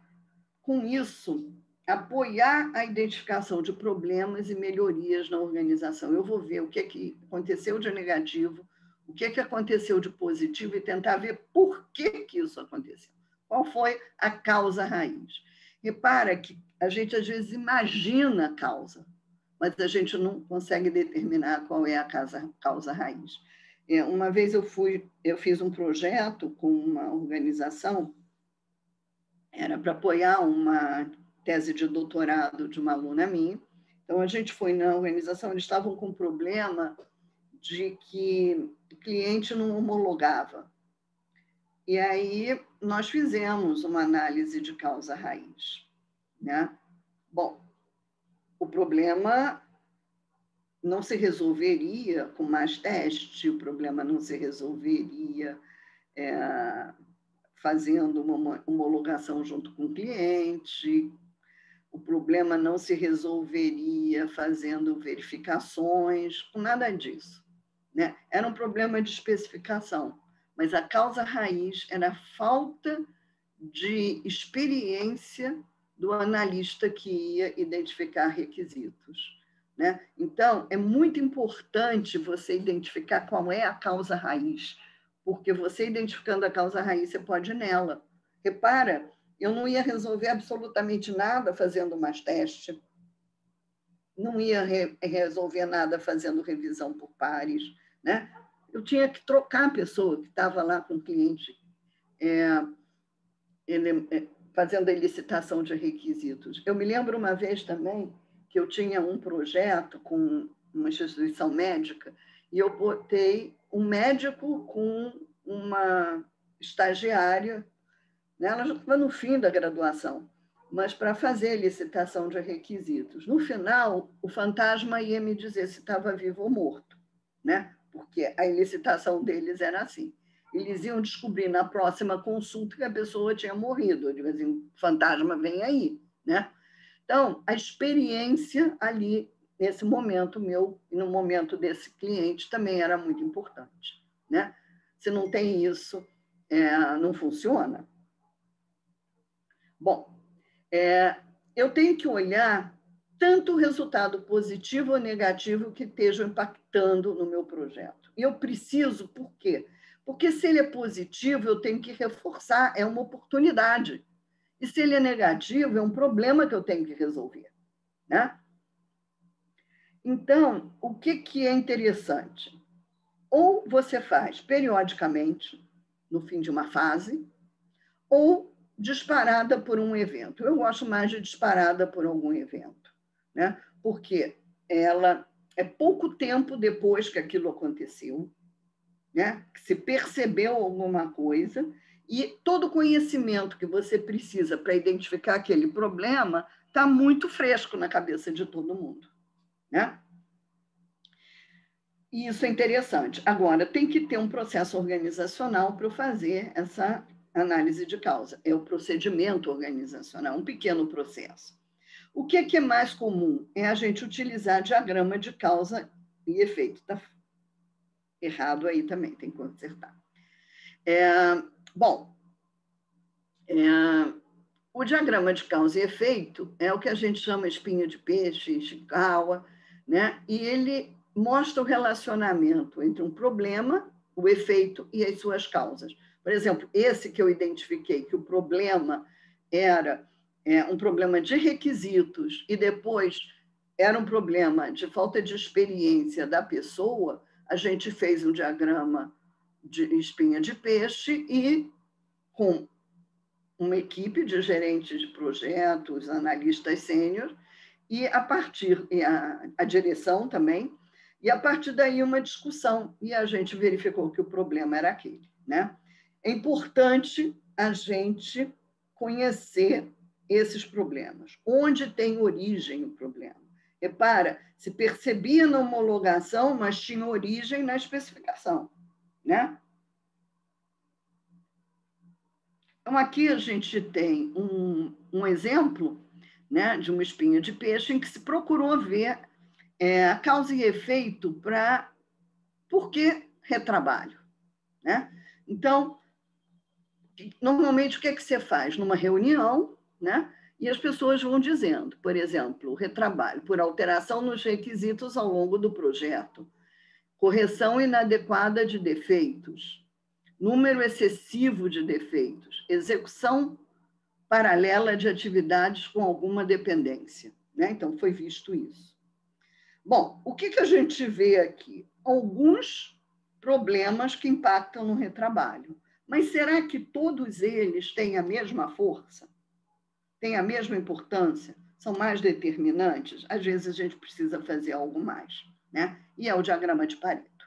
com isso, apoiar a identificação de problemas e melhorias na organização. Eu vou ver o que aconteceu de negativo, o que aconteceu de positivo e tentar ver por que isso aconteceu. Qual foi a causa raiz? Repara que a gente, às vezes, imagina a causa, mas a gente não consegue determinar qual é a causa raiz. Uma vez eu fiz um projeto com uma organização, era para apoiar uma tese de doutorado de uma aluna minha. Então, a gente foi na organização, eles estavam com um problema de que o cliente não homologava. E aí, nós fizemos uma análise de causa raiz, né? Bom, o problema não se resolveria com mais teste, o problema não se resolveria fazendo uma homologação junto com o cliente, o problema não se resolveria fazendo verificações, com nada disso, né? Era um problema de especificação. mas a causa raiz era a falta de experiência do analista que ia identificar requisitos, né? Então, é muito importante você identificar qual é a causa raiz, porque você identificando a causa raiz, você pode ir nela. Repara, eu não ia resolver absolutamente nada fazendo mais teste, não ia resolver nada fazendo revisão por pares, né? Eu tinha que trocar a pessoa que estava lá com o cliente, fazendo a licitação de requisitos. Eu me lembro uma vez também que eu tinha um projeto com uma instituição médica e eu botei um médico com uma estagiária, né? Ela já estava no fim da graduação, mas para fazer a licitação de requisitos. No final, o fantasma ia me dizer se estava vivo ou morto, né? Porque a licitação deles era assim. Eles iam descobrir na próxima consulta que a pessoa tinha morrido. Eu digo assim, fantasma, vem aí, né? Então, a experiência ali, nesse momento meu, e no momento desse cliente, também era muito importante, né? Se não tem isso, não funciona. Bom, eu tenho que olhar tanto o resultado positivo ou negativo que esteja impactando no meu projeto. E eu preciso, por quê? Porque se ele é positivo, eu tenho que reforçar, é uma oportunidade. E se ele é negativo, é um problema que eu tenho que resolver, né? Então, o que é interessante? Ou você faz periodicamente, no fim de uma fase, ou disparada por um evento. Eu gosto mais de disparada por algum evento, né? Porque ela é pouco tempo depois que aquilo aconteceu, né? Que se percebeu alguma coisa e todo o conhecimento que você precisa para identificar aquele problema está muito fresco na cabeça de todo mundo, né? E isso é interessante. Agora, tem que ter um processo organizacional para fazer essa análise de causa. É o procedimento organizacional, um pequeno processo. O que é mais comum? É a gente utilizar diagrama de causa e efeito. Está errado aí também, tem que consertar. O diagrama de causa e efeito é o que a gente chama espinha de peixe, Ishikawa, né? E ele mostra o relacionamento entre um problema, o efeito e as suas causas. Por exemplo, esse que eu identifiquei, que o problema era um problema de requisitos e depois era um problema de falta de experiência da pessoa, a gente fez um diagrama de espinha de peixe e com uma equipe de gerentes de projetos, analistas sênior, e a direção também, e a partir daí uma discussão, e a gente verificou que o problema era aquele, né? É importante a gente conhecer esses problemas, onde tem origem o problema. Repara, se percebia na homologação, mas tinha origem na especificação, né? Então, aqui a gente tem um exemplo, né, de uma espinha de peixe em que se procurou ver a causa e efeito para por que retrabalho, né? Então, normalmente, o que você faz? Numa reunião, né? E as pessoas vão dizendo, por exemplo, retrabalho por alteração nos requisitos ao longo do projeto, correção inadequada de defeitos, número excessivo de defeitos, execução paralela de atividades com alguma dependência, né? Então, foi visto isso. Bom, o que a gente vê aqui? Alguns problemas que impactam no retrabalho. Mas será que todos eles têm a mesma força? Têm a mesma importância? São mais determinantes? Às vezes a gente precisa fazer algo mais, né? E é o diagrama de Pareto,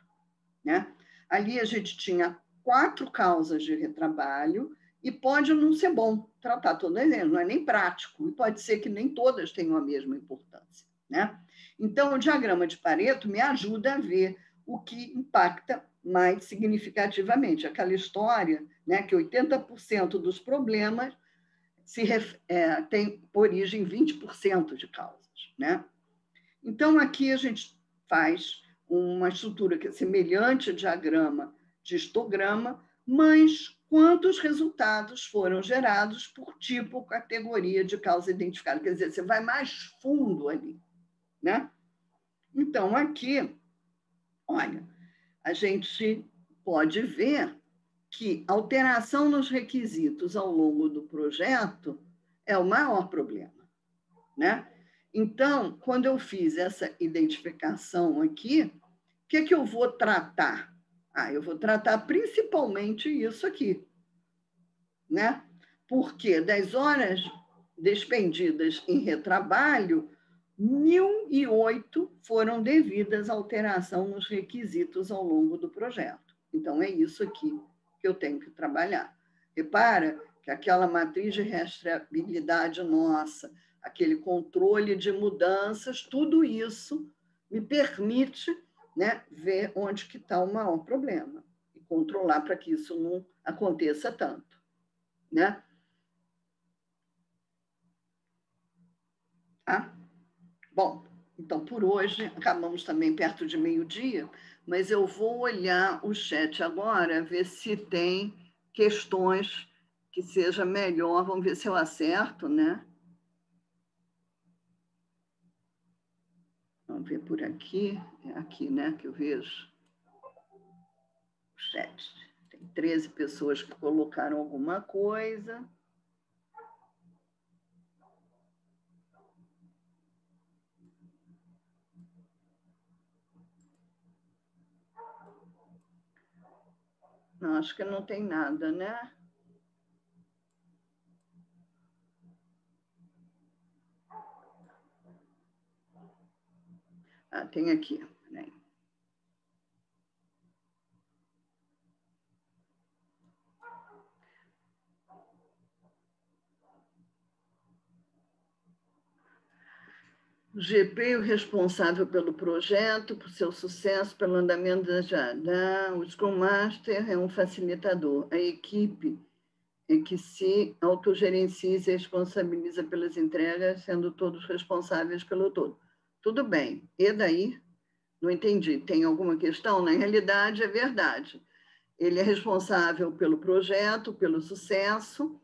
né? Ali a gente tinha 4 causas de retrabalho e pode não ser bom tratar todas elas, não é nem prático, e pode ser que nem todas tenham a mesma importância, né? Então, o diagrama de Pareto me ajuda a ver o que impacta mais significativamente. Aquela história, né, que 80% dos problemas tem origem em 20% de causas, né? Então, aqui a gente faz uma estrutura que é semelhante ao diagrama de histograma, mas quantos resultados foram gerados por tipo, categoria de causa identificada. Quer dizer, você vai mais fundo ali, né? Então, aqui, olha, a gente pode ver que alteração nos requisitos ao longo do projeto é o maior problema, né? Então, quando eu fiz essa identificação aqui, o que eu vou tratar? Eu vou tratar principalmente isso aqui, né? Porque das horas despendidas em retrabalho, 1.008 foram devidas à alteração nos requisitos ao longo do projeto. Então, é isso aqui que eu tenho que trabalhar. Repara que aquela matriz de rastreabilidade nossa, aquele controle de mudanças, tudo isso me permite, né, ver onde que está o maior problema e controlar para que isso não aconteça tanto, né? Tá? Bom, então por hoje acabamos também perto de meio-dia, mas eu vou olhar o chat agora, ver se tem questões que seja melhor. Vamos ver se eu acerto, né? Vamos ver por aqui. É aqui, né, que eu vejo o chat. Tem 13 pessoas que colocaram alguma coisa. Não, acho que não tem nada, né? Tem aqui. Peraí. O GP é o responsável pelo projeto, por seu sucesso, pelo andamento da JADA. O Scrum Master é um facilitador. A equipe é que se autogerencia e se responsabiliza pelas entregas, sendo todos responsáveis pelo todo. Tudo bem. E daí? Não entendi. Tem alguma questão? Na realidade, é verdade. Ele é responsável pelo projeto, pelo sucesso,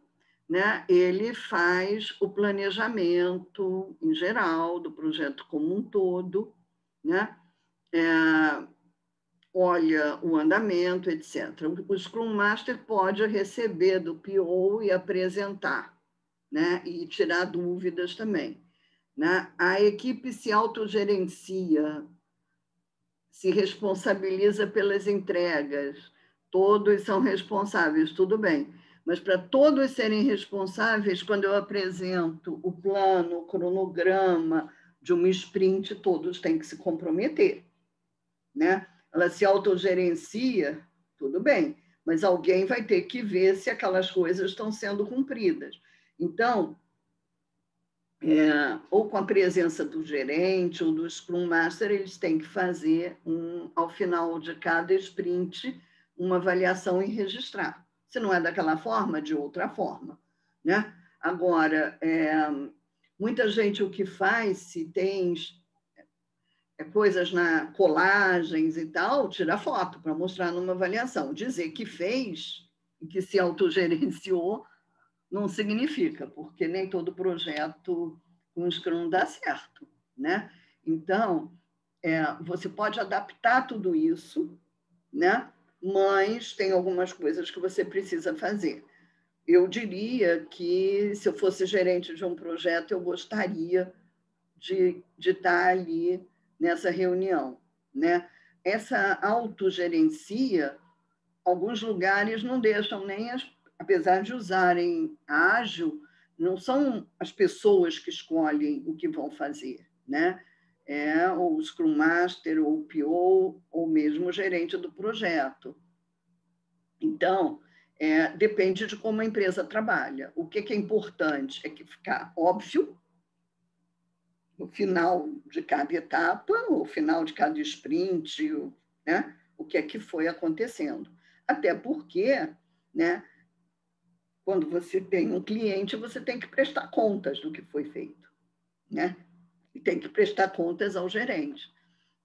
né? Ele faz o planejamento em geral do projeto como um todo, né? Olha o andamento, etc. O Scrum Master pode receber do PO e apresentar, né? E tirar dúvidas também, né? A equipe se autogerencia, se responsabiliza pelas entregas, todos são responsáveis, tudo bem. Mas para todos serem responsáveis, quando eu apresento o plano, o cronograma de uma sprint, todos têm que se comprometer, né? Ela se autogerencia, tudo bem, mas alguém vai ter que ver se aquelas coisas estão sendo cumpridas. Então, ou com a presença do gerente ou do Scrum Master, eles têm que fazer, ao final de cada sprint, uma avaliação e registrar. Se não é daquela forma, de outra forma, né? Agora, muita gente o que faz, se tem coisas na colagens e tal, tira foto para mostrar numa avaliação. Dizer que fez e que se autogerenciou não significa, porque nem todo projeto com Scrum dá certo, né? Então, você pode adaptar tudo isso, né? Mas tem algumas coisas que você precisa fazer. Eu diria que, se eu fosse gerente de um projeto, eu gostaria de estar ali nessa reunião, né? Essa autogerencia, alguns lugares não deixam nem apesar de usarem ágil, não são as pessoas que escolhem o que vão fazer, né? Ou o Scrum Master, ou o PO, ou mesmo o gerente do projeto. Então, depende de como a empresa trabalha. O que é importante é que ficar óbvio no final de cada etapa, no final de cada sprint, né? O que é que foi acontecendo. Até porque, né, quando você tem um cliente, você tem que prestar contas do que foi feito, né? E tem que prestar contas ao gerente,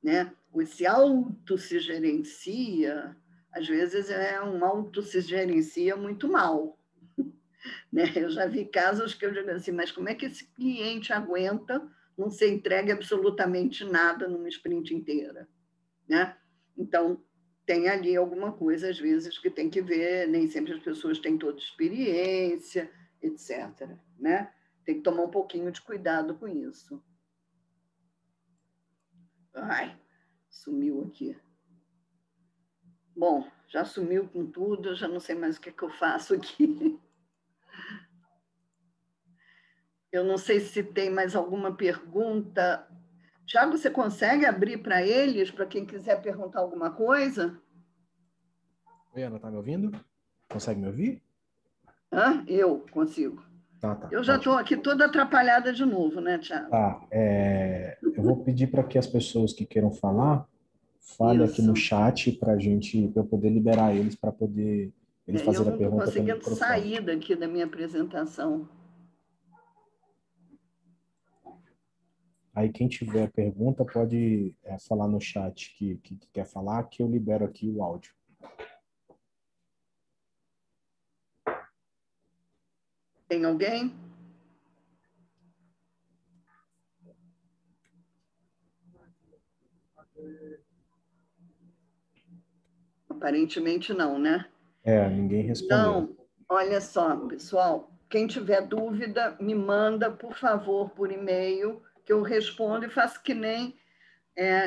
né? O se gerencia, Às vezes um auto se gerencia muito mal. Né? Eu já vi casos que eu digo assim, mas como é que esse cliente aguenta não ser entregue absolutamente nada numa sprint inteira? Né? Então, tem ali alguma coisa, às vezes, que tem que ver, nem sempre as pessoas têm toda experiência, etc. Né? Tem que tomar um pouquinho de cuidado com isso. Ai, sumiu aqui. Bom, já sumiu com tudo, eu já não sei mais o que eu faço aqui. Eu não sei se tem mais alguma pergunta. Tiago, você consegue abrir para eles, para quem quiser perguntar alguma coisa? Oi, Ana, tá me ouvindo? Consegue me ouvir? Eu consigo. Tá, Eu já estou ótimo. aqui toda atrapalhada de novo, né, Tiago? Tá, eu vou pedir para que as pessoas que queiram falar, falem aqui no Isso. chat para eu poder liberar eles para poder eles Eu fazerem não a estou pergunta pelo conseguindo microfone. sair daqui da minha apresentação. Aí quem tiver pergunta pode falar no chat que quer falar, que eu libero aqui o áudio. Tem alguém? Aparentemente não, né? Ninguém respondeu. Então, olha só, pessoal, quem tiver dúvida, me manda, por favor, por e-mail, que eu respondo e faço que nem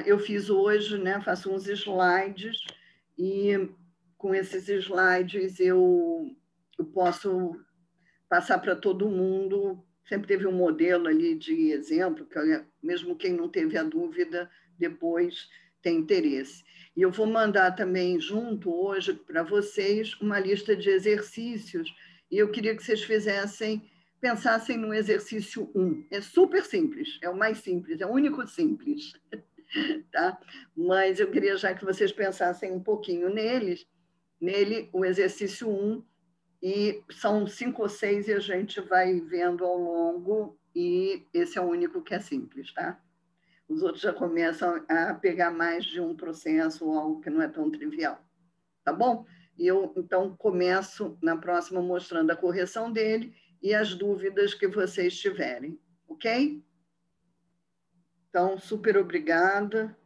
eu fiz hoje, né? Faço uns slides e com esses slides eu posso passar para todo mundo. Sempre teve um modelo ali de exemplo, que mesmo quem não teve a dúvida, depois tem interesse. E eu vou mandar também junto hoje para vocês uma lista de exercícios, e eu queria que vocês pensassem no exercício 1. É super simples, é o mais simples, é o único simples, tá? Mas eu queria já que vocês pensassem um pouquinho nele, o exercício 1, e são 5 ou 6 e a gente vai vendo ao longo, e esse é o único que é simples, tá? Os outros já começam a pegar mais de um processo ou algo que não é tão trivial, tá bom? E eu, então, começo na próxima mostrando a correção dele e as dúvidas que vocês tiverem, ok? Então, super obrigada.